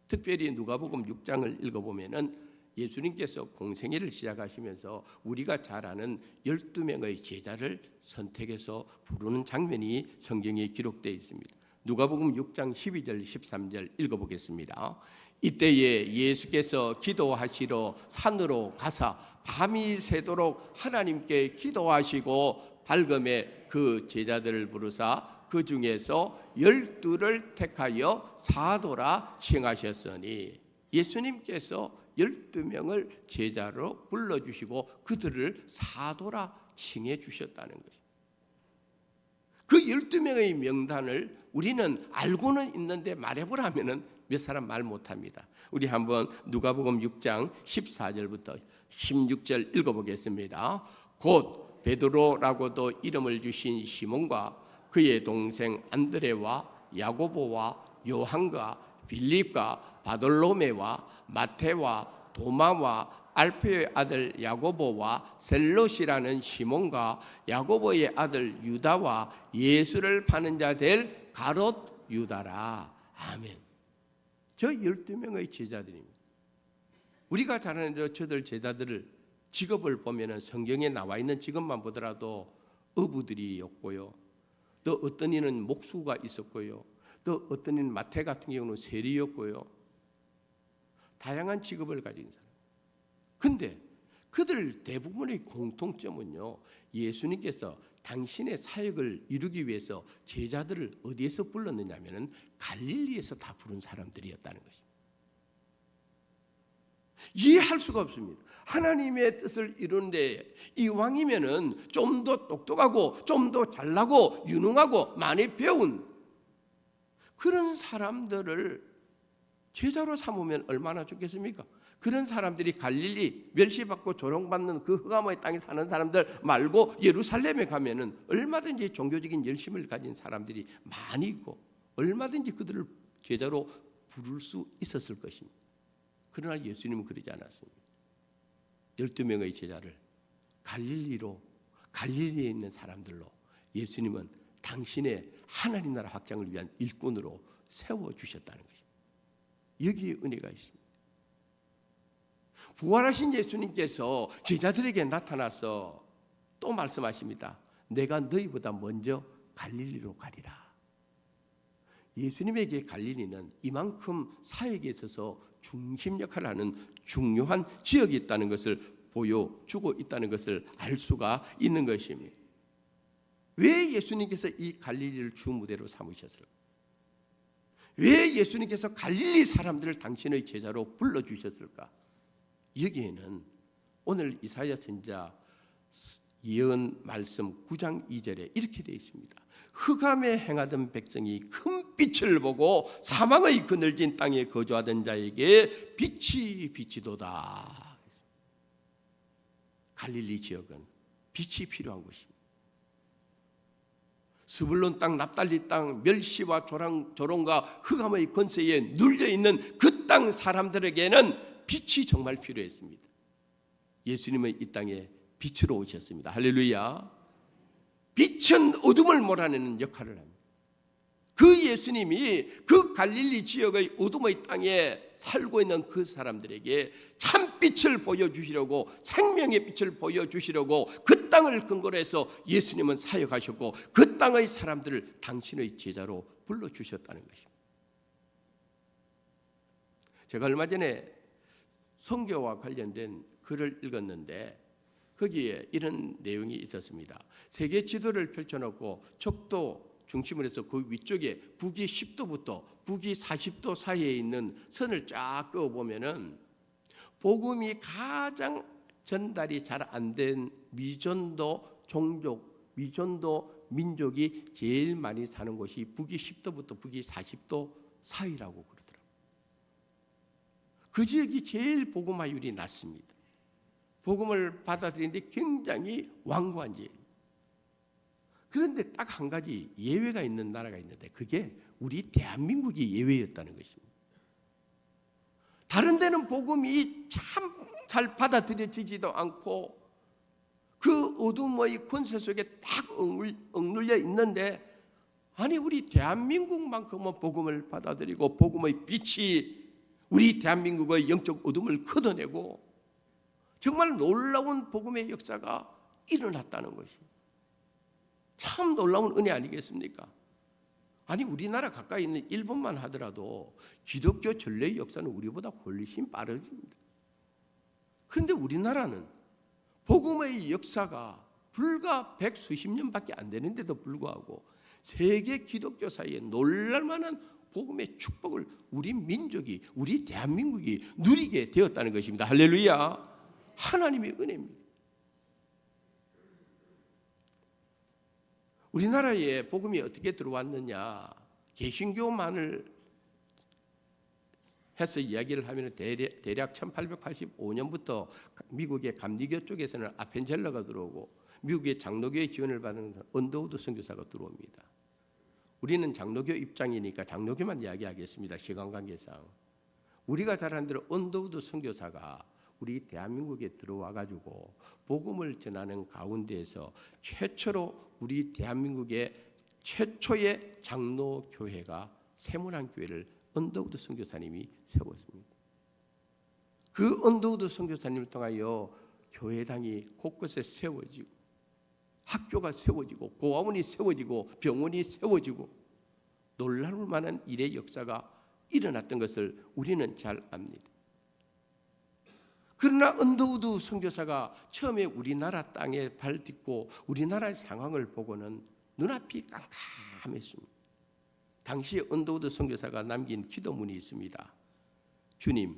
특별히 누가복음 6장을 읽어보면은 예수님께서 공생애를 시작하시면서 우리가 잘 아는 12명의 제자를 선택해서 부르는 장면이 성경에 기록되어 있습니다. 누가복음 6장 12절 13절 읽어보겠습니다. 이때에 예수께서 기도하시러 산으로 가사 밤이 새도록 하나님께 기도하시고 밝음에 그 제자들을 부르사 그 중에서 12를 택하여 사도라 칭하셨으니, 예수님께서 12명을 제자로 불러주시고 그들을 사도라 칭해 주셨다는 것입니다. 그 12명의 명단을 우리는 알고는 있는데 말해보라면 몇 사람 말 못합니다. 우리 한번 누가복음 6장 14절부터 16절 읽어보겠습니다. 곧 베드로라고도 이름을 주신 시몬과 그의 동생 안드레와 야고보와 요한과 빌립과 바돌로메와 마태와 도마와 알페의 아들 야고보와 셀롯이라는 시몬과 야고보의 아들 유다와 예수를 파는 자 될 가롯 유다라. 아멘. 저 12명의 제자들입니다. 우리가 잘 아는 저들 제자들을 직업을 보면 성경에 나와 있는 직업만 보더라도 어부들이었고요, 또 어떤 이는 목수가 있었고요, 또 어떤 이는 마태 같은 경우는 세리였고요, 다양한 직업을 가진 사람. 근데 그들 대부분의 공통점은요, 예수님께서 당신의 사역을 이루기 위해서 제자들을 어디에서 불렀느냐 하면 갈릴리에서 다 부른 사람들이었다는 것입니다. 이해할 수가 없습니다. 하나님의 뜻을 이루는데 이왕이면은 좀 더 똑똑하고 좀 더 잘나고 유능하고 많이 배운 그런 사람들을 제자로 삼으면 얼마나 좋겠습니까? 그런 사람들이 갈릴리 멸시받고 조롱받는 그 흑암의 땅에 사는 사람들 말고 예루살렘에 가면은 얼마든지 종교적인 열심을 가진 사람들이 많이 있고 얼마든지 그들을 제자로 부를 수 있었을 것입니다. 그러나 예수님은 그러지 않았습니다. 12명의 제자를 갈릴리에 있는 사람들로 예수님은 당신의 하나님 나라 확장을 위한 일꾼으로 세워주셨다는 것입니다. 여기에 은혜가 있습니다. 부활하신 예수님께서 제자들에게 나타나서 또 말씀하십니다. 내가 너희보다 먼저 갈릴리로 가리라. 예수님에게 갈릴리는 이만큼 사역에 있어서 중심 역할을 하는 중요한 지역이 있다는 것을 보여주고 있다는 것을 알 수가 있는 것입니다. 왜 예수님께서 이 갈릴리를 주 무대로 삼으셨을까? 왜 예수님께서 갈릴리 사람들을 당신의 제자로 불러주셨을까? 여기에는 오늘 이사야 선지자 예언 말씀 9장 2절에 이렇게 되어 있습니다. 흑암에 행하던 백성이 큰 빛을 보고 사망의 그늘진 땅에 거주하던 자에게 빛이 비치도다. 갈릴리 지역은 빛이 필요한 곳입니다. 스불론 땅, 납달리 땅, 멸시와 조롱과 흑암의 권세에 눌려있는 그 땅 사람들에게는 빛이 정말 필요했습니다. 예수님은 이 땅에 빛으로 오셨습니다. 할렐루야. 빛은 어둠을 몰아내는 역할을 합니다. 그 예수님이 그 갈릴리 지역의 어둠의 땅에 살고 있는 그 사람들에게 참빛을 보여주시려고, 생명의 빛을 보여주시려고 그 땅을 근거로 해서 예수님은 사역하셨고 그 땅의 사람들을 당신의 제자로 불러주셨다는 것입니다. 제가 얼마 전에 선교와 관련된 글을 읽었는데 거기에 이런 내용이 있었습니다. 세계 지도를 펼쳐놓고 적도 중심으로 해서 그 위쪽에 북위 10도부터 북위 40도 사이에 있는 선을 쫙 그어보면은 복음이 가장 전달이 잘 안 된 미전도 종족, 미전도 민족이 제일 많이 사는 곳이 북위 10도부터 북위 40도 사이라고 그러더라고요. 그 지역이 제일 복음화율이 낮습니다. 복음을 받아들이는데 굉장히 완고한 지역. 그런데 딱 한 가지 예외가 있는 나라가 있는데 그게 우리 대한민국이 예외였다는 것입니다. 다른 데는 복음이 참 잘 받아들여지지도 않고 그 어둠의 권세 속에 딱 억눌려 있는데, 아니 우리 대한민국만큼은 복음을 받아들이고 복음의 빛이 우리 대한민국의 영적 어둠을 걷어내고 정말 놀라운 복음의 역사가 일어났다는 것이 참 놀라운 은혜 아니겠습니까? 아니 우리나라 가까이 있는 일본만 하더라도 기독교 전례의 역사는 우리보다 훨씬 빠릅니다. 그런데 우리나라는 복음의 역사가 불과 100수십 년밖에 안 되는데도 불구하고 세계 기독교 사이에 놀랄만한 복음의 축복을 우리 민족이, 우리 대한민국이 누리게 되었다는 것입니다. 할렐루야. 하나님의 은혜입니다. 우리나라에 복음이 어떻게 들어왔느냐, 개신교만을 해서 이야기를 하면 대략 1885년부터 미국의 감리교 쪽에서는 아펜젤러가 들어오고 미국의 장로교의 지원을 받는 언더우드 선교사가 들어옵니다. 우리는 장로교 입장이니까 장로교만 이야기하겠습니다. 시간 관계상. 우리가 잘 아는 대로 언더우드 선교사가 우리 대한민국에 들어와 가지고 복음을 전하는 가운데에서 최초로 우리 대한민국의 최초의 장로교회가 세문안교회를 언더우드 선교사님이 세웠습니다. 그 언더우드 선교사님을 통하여 교회당이 곳곳에 세워지고 학교가 세워지고 고아원이 세워지고 병원이 세워지고 놀라울 만한 일의 역사가 일어났던 것을 우리는 잘 압니다. 그러나 언더우드 선교사가 처음에 우리나라 땅에 발 딛고 우리나라의 상황을 보고는 눈앞이 깜깜했습니다. 당시 언더우드 선교사가 남긴 기도문이 있습니다. 주님,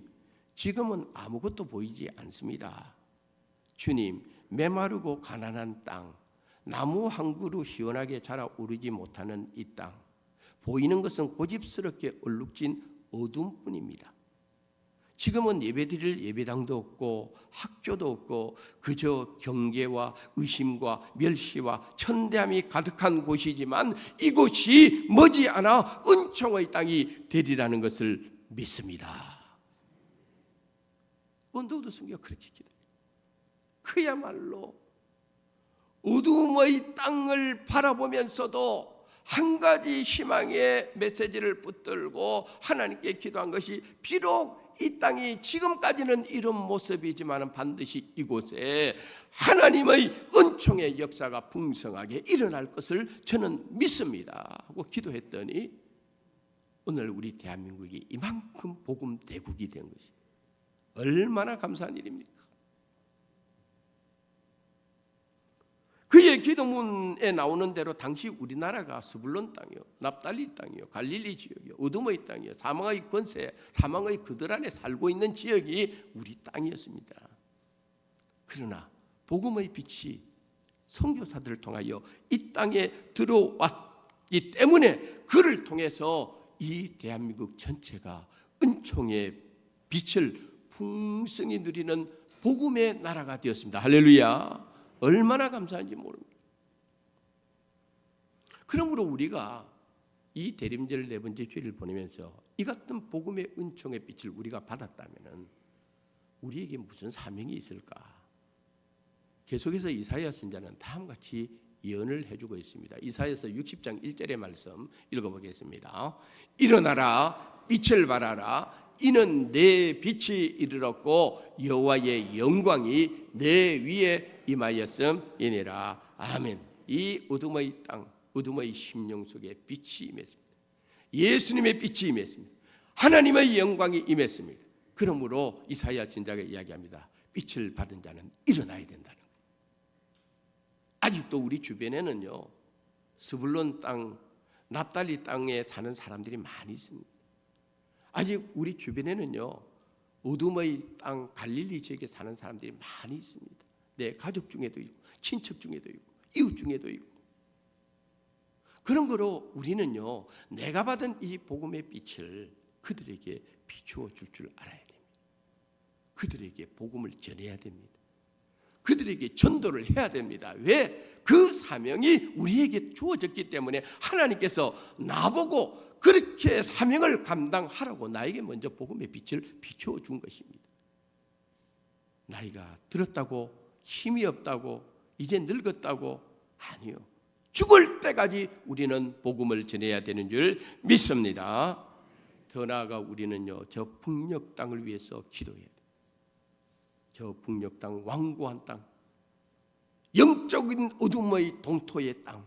지금은 아무것도 보이지 않습니다. 주님, 메마르고 가난한 땅, 나무 한 그루 시원하게 자라오르지 못하는 이 땅, 보이는 것은 고집스럽게 얼룩진 어둠뿐입니다. 지금은 예배드릴 예배당도 없고 학교도 없고 그저 경계와 의심과 멸시와 천대함이 가득한 곳이지만 이곳이 머지않아 은총의 땅이 되리라는 것을 믿습니다. 언더우드 선교가 그렇게 기도해요. 그야말로 어둠의 땅을 바라보면서도 한 가지 희망의 메시지를 붙들고 하나님께 기도한 것이, 비록 이 땅이 지금까지는 이런 모습이지만 반드시 이곳에 하나님의 은총의 역사가 풍성하게 일어날 것을 저는 믿습니다 하고 기도했더니 오늘 우리 대한민국이 이만큼 복음 대국이 된 것이 얼마나 감사한 일입니까? 그의 기도문에 나오는 대로 당시 우리나라가 스불론 땅이요, 납달리 땅이요, 갈릴리 지역이요, 어둠의 땅이요, 사망의 권세, 사망의 그들 안에 살고 있는 지역이 우리 땅이었습니다. 그러나 복음의 빛이 선교사들을 통하여 이 땅에 들어왔기 때문에 그를 통해서 이 대한민국 전체가 은총의 빛을 풍성히 누리는 복음의 나라가 되었습니다. 할렐루야. 얼마나 감사한지 모릅니다. 그러므로 우리가 이 대림절 네 번째 주일을 보내면서 이 같은 복음의 은총의 빛을 우리가 받았다면 우리에게 무슨 사명이 있을까? 계속해서 이사야 선지자는 다음같이 예언을 해주고 있습니다. 이사야서 60장 1절의 말씀 읽어보겠습니다. 일어나라, 빛을 발하라. 이는 내 빛이 이르렀고 여호와의 영광이 내 위에 임하였음이니라. 아멘. 이 어둠의 땅, 어둠의 심령 속에 빛이 임했습니다. 예수님의 빛이 임했습니다. 하나님의 영광이 임했습니다. 그러므로 이사야 선지자가 이야기합니다. 빛을 받은 자는 일어나야 된다는 거예요. 아직도 우리 주변에는요, 스불론 땅, 납달리 땅에 사는 사람들이 많이 있습니다. 아직 우리 주변에는요, 어둠의 땅 갈릴리 지역에 사는 사람들이 많이 있습니다. 내 가족 중에도 있고 친척 중에도 있고 이웃 중에도 있고. 그런 거로 우리는요, 내가 받은 이 복음의 빛을 그들에게 비추어 줄 알아야 됩니다. 그들에게 복음을 전해야 됩니다. 그들에게 전도를 해야 됩니다. 왜? 그 사명이 우리에게 주어졌기 때문에 하나님께서 나보고 그렇게 사명을 감당하라고 나에게 먼저 복음의 빛을 비추어 준 것입니다. 나이가 들었다고, 힘이 없다고, 이제 늙었다고, 아니요. 죽을 때까지 우리는 복음을 전해야 되는 줄 믿습니다. 더 나아가 우리는요, 저 북녘 땅을 위해서 기도해야 돼요. 저 북녘 땅, 완고한 땅, 영적인 어둠의 동토의 땅,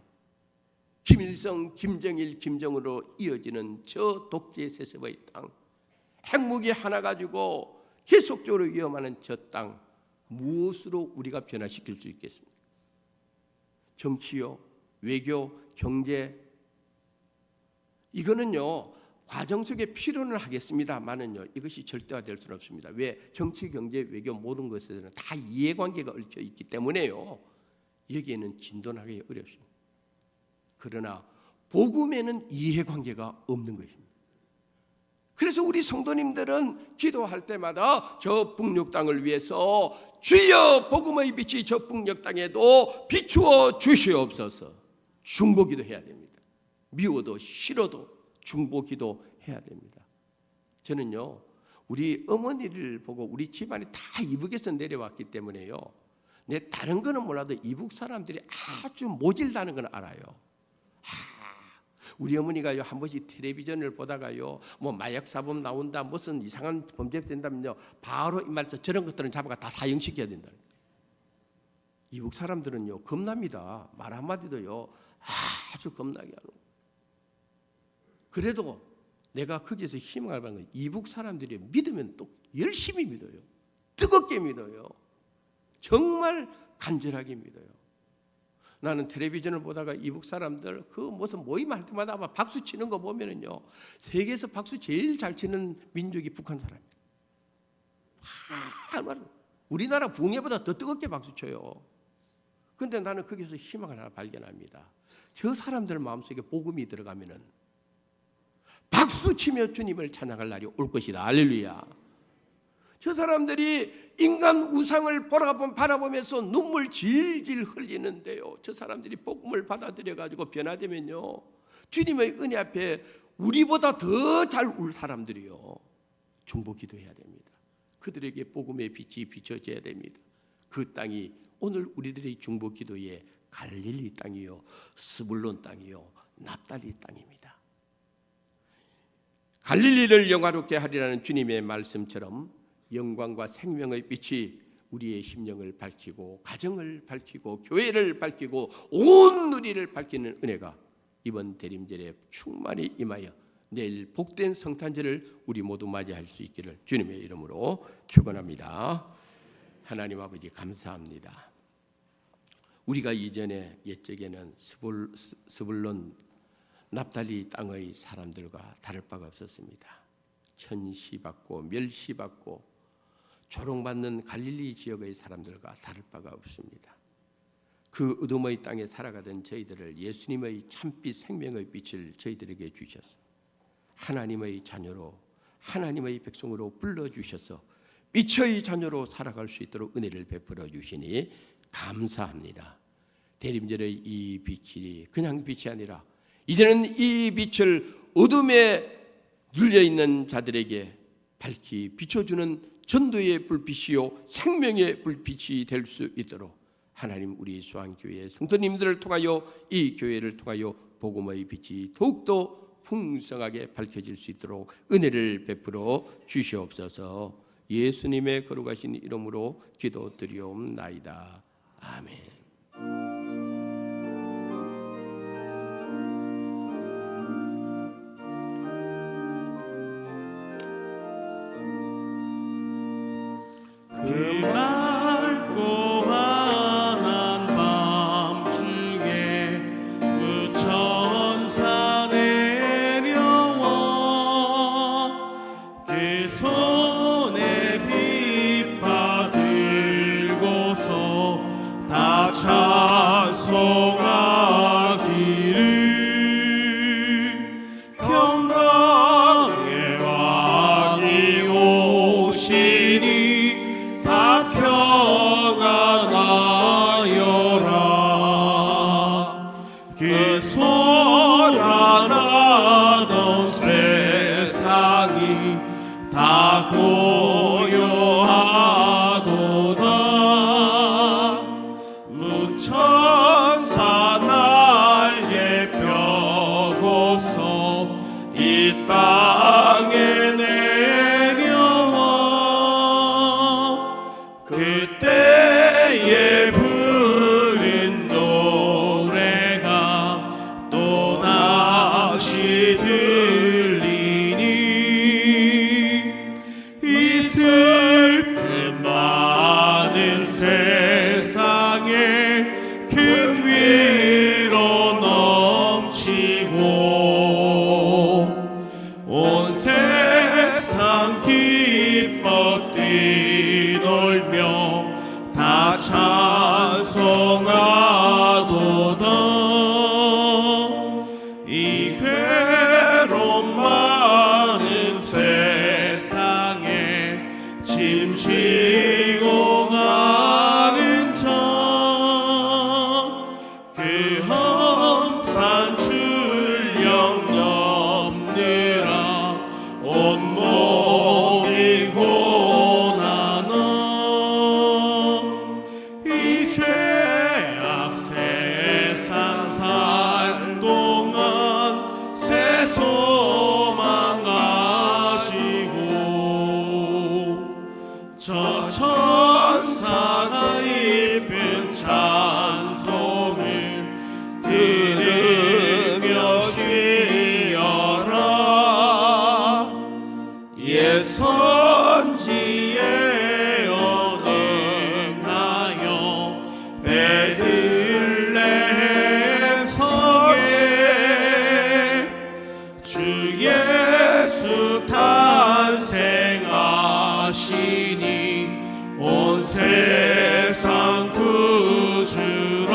김일성, 김정일, 김정으로 이어지는 저 독재 세습의 땅, 핵무기 하나 가지고 계속적으로 위험하는 저 땅, 무엇으로 우리가 변화시킬 수 있겠습니까? 정치요, 외교, 경제, 이거는요 과정 속에 필요는 하겠습니다만은요 이것이 절대화될 수는 없습니다. 왜? 정치, 경제, 외교 모든 것에는 다 이해관계가 얽혀 있기 때문에요 여기에는 진전하기 어렵습니다. 그러나 복음에는 이해관계가 없는 것입니다. 그래서 우리 성도님들은 기도할 때마다 저 북녘 땅을 위해서 주여 복음의 빛이 저 북녘 땅에도 비추어 주시옵소서. 중보기도 해야 됩니다. 미워도 싫어도 중보기도 해야 됩니다. 저는요 우리 어머니를 보고 우리 집안이 다 이북에서 내려왔기 때문에요 내 다른 거는 몰라도 이북 사람들이 아주 모질다는 건 알아요. 우리 어머니가요 한 번씩 텔레비전을 보다가요 뭐 마약 사범 나온다 무슨 이상한 범죄 된다면요 바로 이 말처럼 저런 것들은 잡아가 다 사형시켜야 된다. 이북 사람들은요 겁납니다. 말 한마디도요 아주 겁나게 하는. 그래도 내가 거기에서 희망을 받는 건 이북 사람들이 믿으면 또 열심히 믿어요. 뜨겁게 믿어요. 정말 간절하게 믿어요. 나는 텔레비전을 보다가 이북 사람들 그 무슨 모임할 때마다 아마 박수 치는 거 보면은요 세계에서 박수 제일 잘 치는 민족이 북한 사람이에요. 우리나라 붕괴보다 더 뜨겁게 박수 쳐요. 그런데 나는 거기서 희망을 하나 발견합니다. 저 사람들 마음속에 복음이 들어가면은 박수 치며 주님을 찬양할 날이 올 것이다. 할렐루야. 저 사람들이 인간 우상을 바라보면서 눈물 질질 흘리는데요 저 사람들이 복음을 받아들여 가지고 변화되면요 주님의 은혜 앞에 우리보다 더 잘 울 사람들이요 중보기도해야 됩니다. 그들에게 복음의 빛이 비춰져야 됩니다. 그 땅이 오늘 우리들의 중보기도의 갈릴리 땅이요 스불론 땅이요 납달리 땅입니다. 갈릴리를 영화롭게 하리라는 주님의 말씀처럼 영광과 생명의 빛이 우리의 심령을 밝히고 가정을 밝히고 교회를 밝히고 온 누리를 밝히는 은혜가 이번 대림절에 충만히 임하여 내일 복된 성탄절을 우리 모두 맞이할 수 있기를 주님의 이름으로 축원합니다. 하나님 아버지 감사합니다. 우리가 이전에 옛적에는 스불론 납달리 땅의 사람들과 다를 바가 없었습니다. 천시받고 멸시받고 조롱받는 갈릴리 지역의 사람들과 다를 바가 없습니다. 그 어둠의 땅에 살아가던 저희들을 예수님의 참빛 생명의 빛을 저희들에게 주셔서 하나님의 자녀로 하나님의 백성으로 불러주셔서 빛의 자녀로 살아갈 수 있도록 은혜를 베풀어 주시니 감사합니다. 대림절의 이 빛이 그냥 빛이 아니라 이제는 이 빛을 어둠에 눌려있는 자들에게 밝히 비춰주는 전도의 불빛이요 생명의 불빛이 될 수 있도록 하나님 우리 수안교회 성도님들을 통하여 이 교회를 통하여 복음의 빛이 더욱더 풍성하게 밝혀질 수 있도록 은혜를 베풀어 주시옵소서. 예수님의 거룩하신 이름으로 기도드리옵나이다. 아멘. 그 맑고 환한 밤중에 그 천사 내려와 그 손에 빛바 들고서 다 찬송하기를 고요하도다 무천사 날개 펴고서 이 땅에 내려와 그때에 부른 노래가 또다시 들리니 이 슬픔 많은 세상에 큰 위로 넘치고 온 세상 기뻐 뛰놀며 다 찬송하도다 이 괴로움 많은 세상에 짐지고 가는 자그 험산 출령 넘느라 온몸이 고난아 이 죄악 세상 살 동안 새 소망 가지고 저 천사가 입은 찬송을 들으며 쉬어라 예 선지에 언행하여 베들레헴 성에 주 예수 탄생하시니 온 세상 구주라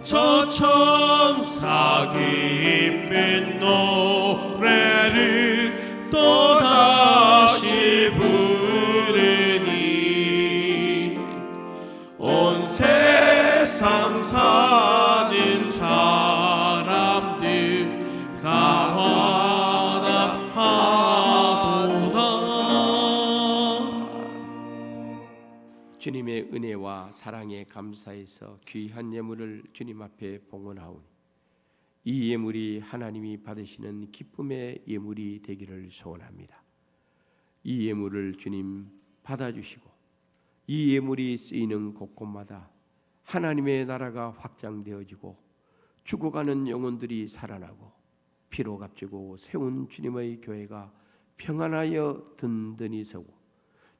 저 천사 기쁜 노래를 또다시 부르니 온 세상 사는 사람들 다 화답하도다 주님의 은혜와 사랑에 감사해서 귀한 예물을 주님 앞에 봉헌하오니 이 예물이 하나님이 받으시는 기쁨의 예물이 되기를 소원합니다. 이 예물을 주님 받아주시고 이 예물이 쓰이는 곳곳마다 하나님의 나라가 확장되어지고 죽어가는 영혼들이 살아나고 피로 값지고 세운 주님의 교회가 평안하여 든든히 서고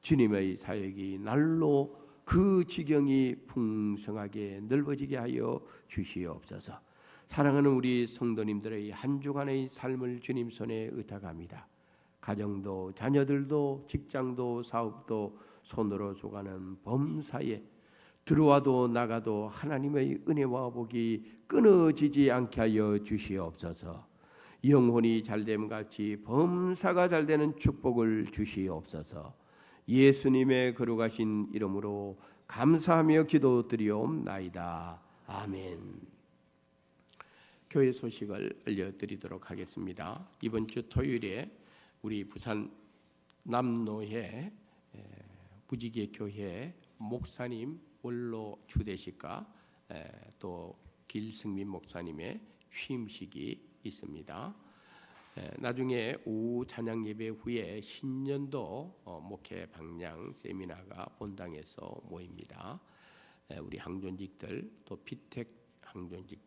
주님의 사역이 날로 그 지경이 풍성하게 넓어지게 하여 주시옵소서. 사랑하는 우리 성도님들의 한 주간의 삶을 주님 손에 의탁합니다. 가정도 자녀들도 직장도 사업도 손으로 줘가는 범사에 들어와도 나가도 하나님의 은혜와 복이 끊어지지 않게 하여 주시옵소서. 영혼이 잘됨 같이 범사가 잘되는 축복을 주시옵소서. 예수님의 거룩하신 이름으로 감사하며 기도드리옵나이다. 아멘. 교회 소식을 알려드리도록 하겠습니다. 이번 주 토요일에 우리 부산 남노회 부지계 교회 목사님 원로 추대식과 또 길승민 목사님의 취임식이 있습니다. 나중에 오후 찬양 예배 후에 신년도 목회 방향 세미나가 본당에서 모입니다. 우리 항존직들 또 피택 항존직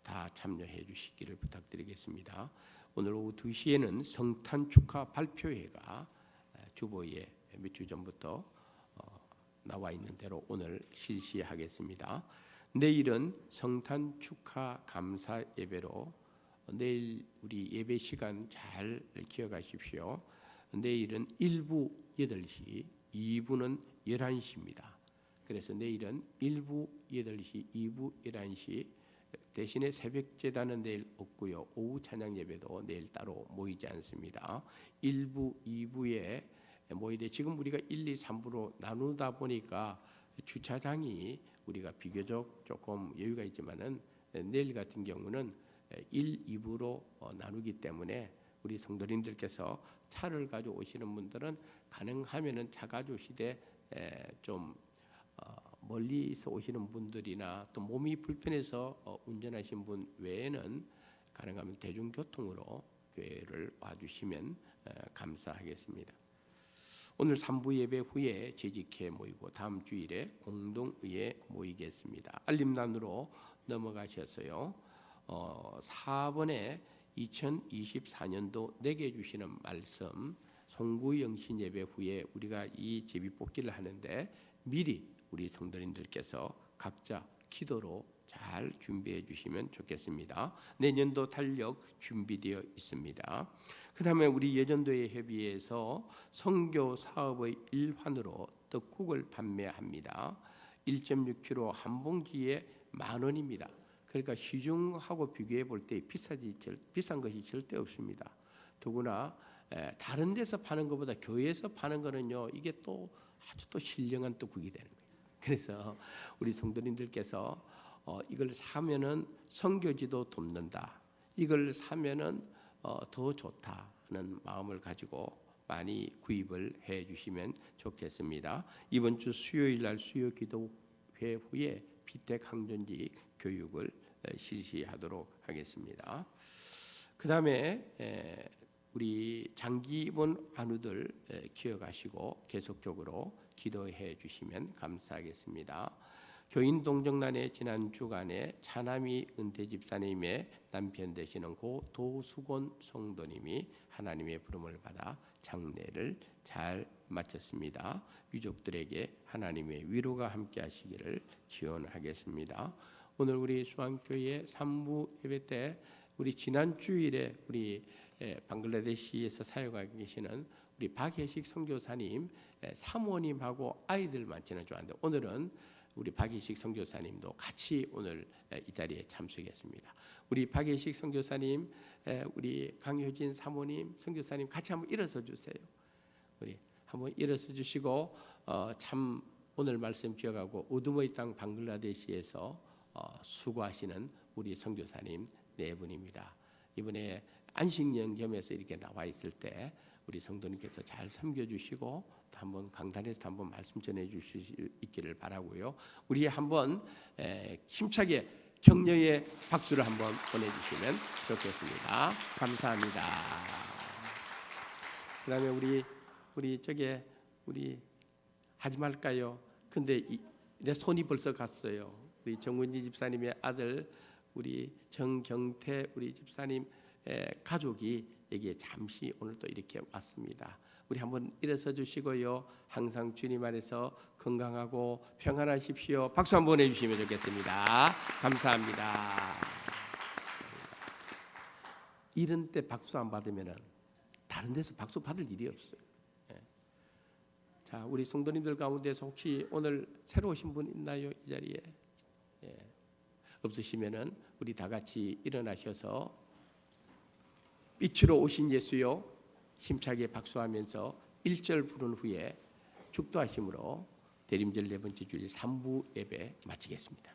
다 참여해 주시기를 부탁드리겠습니다. 오늘 오후 2시에는 성탄 축하 발표회가 주보에 몇 주 전부터 나와 있는 대로 오늘 실시하겠습니다. 내일은 성탄 축하 감사 예배로 내일 우리 예배 시간 잘 기억하십시오. 내일은 1부 8시, 2부는 11시입니다. 그래서 내일은 1부 8시, 2부 11시 대신에 새벽 제단은 내일 없고요. 오후 찬양 예배도 내일 따로 모이지 않습니다. 1부, 2부에 모이되 지금 우리가 1, 2, 3부로 나누다 보니까 주차장이 우리가 비교적 조금 여유가 있지만은 내일 같은 경우는 1, 2부로 나누기 때문에 우리 성도님들께서 차를 가지고 오시는 분들은 가능하면은 차 가지고 오시되 좀 멀리서 오시는 분들이나 또 몸이 불편해서 운전하신 분 외에는 가능하면 대중교통으로 교회를 와주시면 감사하겠습니다. 오늘 3부 예배 후에 재직회 모이고 다음 주일에 공동의회 모이겠습니다. 알림란으로 넘어가셨어요. 4번에 2024년도 내게 주시는 말씀 송구영신 예배 후에 우리가 이 제비뽑기를 하는데 미리 우리 성도님들께서 각자 기도로 잘 준비해 주시면 좋겠습니다. 내년도 달력 준비되어 있습니다. 그 다음에 우리 예전도의 협의회에서 선교 사업의 일환으로 떡국을 판매합니다. 1.6kg 한 봉지에 10,000원입니다. 그러니까 시중하고 비교해 볼 때 비싼 것이 절대 없습니다. 더구나 다른 데서 파는 것보다 교회에서 파는 거는요, 이게 또 아주 또 신령한 떡국이 되는 거예요. 그래서 우리 성도님들께서 이걸 사면은 선교지도 돕는다. 이걸 사면은 더 좋다는 마음을 가지고 많이 구입을 해 주시면 좋겠습니다. 이번 주 수요일 날 수요 기도회 후에 비택 항전지 교육을 실시하도록 하겠습니다. 그 다음에 우리 장기 입원 환우들 기억하시고 계속적으로 기도해 주시면 감사하겠습니다. 교인 동정란의 지난 주간에 차남이 은퇴 집사님의 남편 되시는 고 도수곤 성도님이 하나님의 부름을 받아 장례를 잘 마쳤습니다. 유족들에게 하나님의 위로가 함께 하시기를 기원하겠습니다. 오늘 우리 수안교회 3부 예배 때 우리 지난 주일에 우리 방글라데시에서 사역하고 계시는 우리 박혜식 선교사님 사모님하고 아이들만 지난 주 왔는데 오늘은 우리 박혜식 선교사님도 같이 오늘 이 자리에 참석했습니다. 우리 박혜식 선교사님, 우리 강효진 사모님, 선교사님 같이 한번 일어서 주세요. 우리 한번 일어서 주시고 참 오늘 말씀 기억하고 어둠의 땅 방글라데시에서 수고하시는 우리 선교사님 네 분입니다. 이번에 안식년 겸해서 이렇게 나와 있을 때 우리 성도님께서 잘 섬겨주시고 한번 강단에서 한번 말씀 전해 주실 수 있기를 바라고요. 우리 한번 힘차게 격려의 박수를 한번 보내주시면 좋겠습니다. 감사합니다. 그다음에 우리 저게 우리 하지 말까요? 근데 내 손이 벌써 갔어요. 우리 정은지 집사님의 아들 우리 정경태 우리 집사님 가족이 여기에 잠시 오늘 또 이렇게 왔습니다. 우리 한번 일어서 주시고요. 항상 주님 안에서 건강하고 평안하십시오. 박수 한번 해주시면 좋겠습니다. 감사합니다. 이런 때 박수 안 받으면 다른 데서 박수 받을 일이 없어요. 자, 우리 성도님들 가운데서 혹시 오늘 새로 오신 분 있나요? 이 자리에 없으시면은 우리 다 같이 일어나셔서 빛으로 오신 예수여 힘차게 박수하면서 1절 부른 후에 축도하심으로 대림절 네 번째 주일 3부 예배 마치겠습니다.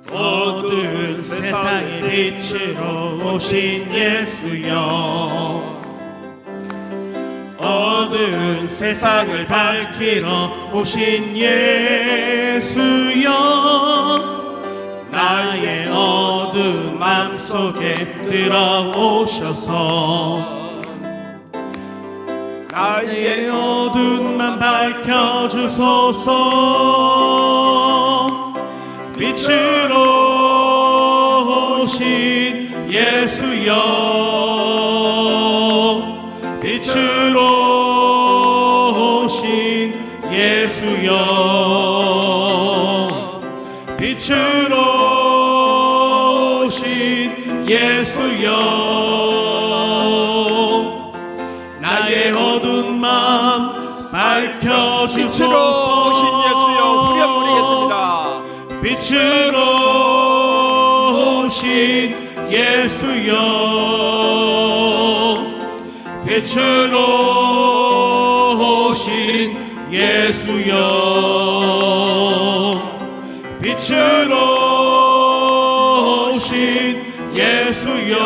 어두운 세상의 빛으로 오신 예수여, 어두운 세상을 밝히러 오신 예수여, 나의 어두운 맘속에 들어오셔서 나의 어두운 맘 밝혀주소서. 빛으로 오신 예수여, 빛으로 오신 예수여, 빛으로 오신 예수여, 나의 어두운 맘 밝혀주소서. 빛으로 오신 예수여 우리 한번 부르겠습니다. 빛으로 오신 예수여, 빛으로 오신 예수여 빛으로 오신 예수여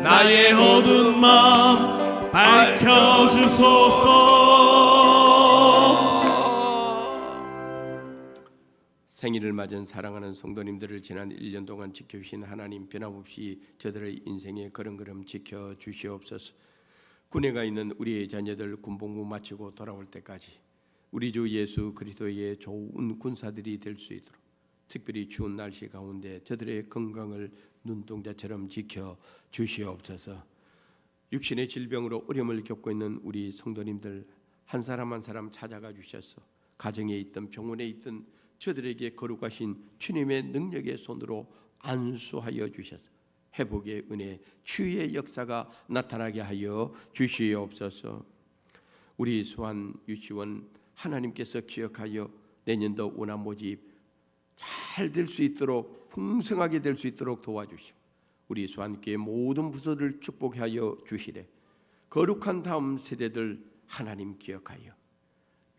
나의 어두운 마음 밝혀주소서. 생일을 맞은 사랑하는 성도님들을 지난 1년 동안 지켜주신 하나님, 변함없이 저들의 인생에 걸음걸음 지켜주시옵소서. 군에 가 있는 우리의 자녀들 군복무 마치고 돌아올 때까지 우리 주 예수 그리스도의 좋은 군사들이 될 수 있도록, 특별히 추운 날씨 가운데 저들의 건강을 눈동자처럼 지켜주시옵소서. 육신의 질병으로 어려움을 겪고 있는 우리 성도님들 한 사람 한 사람 찾아가 주셔서 가정에 있든 병원에 있든 저들에게 거룩하신 주님의 능력의 손으로 안수하여 주셔서 회복의 은혜, 치유의 역사가 나타나게 하여 주시옵소서. 우리 수완 유치원 하나님께서 기억하여 내년도 원화 모집 잘 될 수 있도록, 풍성하게 될 수 있도록 도와주시고 우리 수완교회 모든 부서를 축복하여 주시되 거룩한 다음 세대들 하나님 기억하여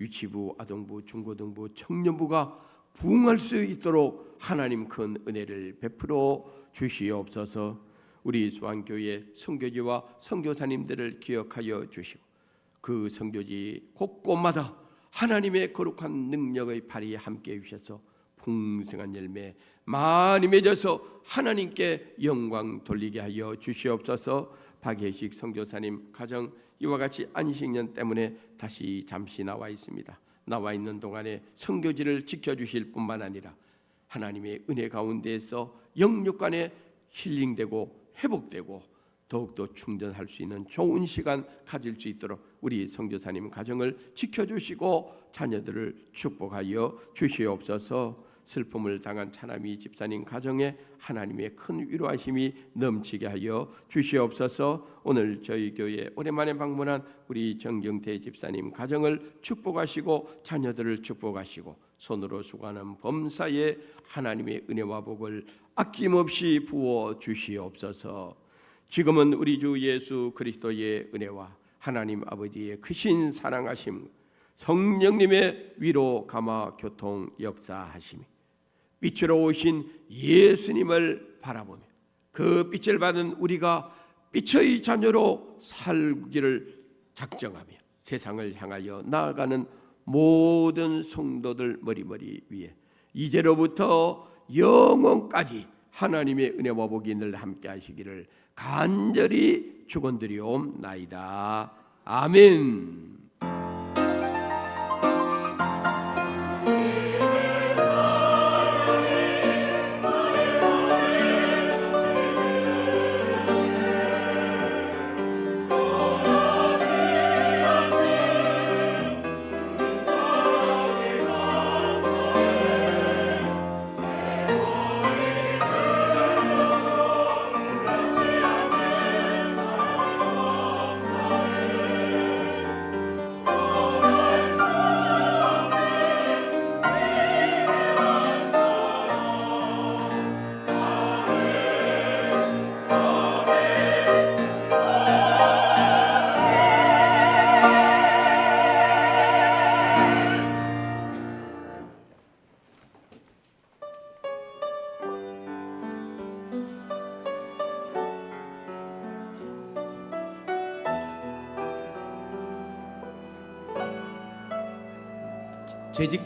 유치부, 아동부, 중고등부, 청년부가 부흥할 수 있도록 하나님 큰 은혜를 베풀어 주시옵소서. 우리 수완교회 선교지와 선교사님들을 기억하여 주시고 그 선교지 곳곳마다 하나님의 거룩한 능력의 발이 함께 해주셔서 풍성한 열매 많이 맺어서 하나님께 영광 돌리게 하여 주시옵소서. 박예식 선교사님 가정 이와 같이 안식년 때문에 다시 잠시 나와 있습니다. 나와 있는 동안에 선교지를 지켜주실 뿐만 아니라 하나님의 은혜 가운데에서 영육간에 힐링되고 회복되고 더욱더 충전할 수 있는 좋은 시간 가질 수 있도록 우리 선교사님 가정을 지켜주시고 자녀들을 축복하여 주시옵소서. 슬픔을 당한 차남이 집사님 가정에 하나님의 큰 위로하심이 넘치게 하여 주시옵소서. 오늘 저희 교회 오랜만에 방문한 우리 정경태 집사님 가정을 축복하시고 자녀들을 축복하시고 손으로 수고하는 범사에 하나님의 은혜와 복을 아낌없이 부어 주시옵소서. 지금은 우리 주 예수 그리스도의 은혜와 하나님 아버지의 크신 사랑하심, 성령님의 위로 감화 교통 역사하심이 빛으로 오신 예수님을 바라보며 그 빛을 받은 우리가 빛의 자녀로 살기를 작정하며 세상을 향하여 나아가는 모든 성도들 머리머리 위에 이제로부터 영원까지 하나님의 은혜와 복이 늘 함께 하시기를 간절히 축원드리옵나이다. 아멘. 재직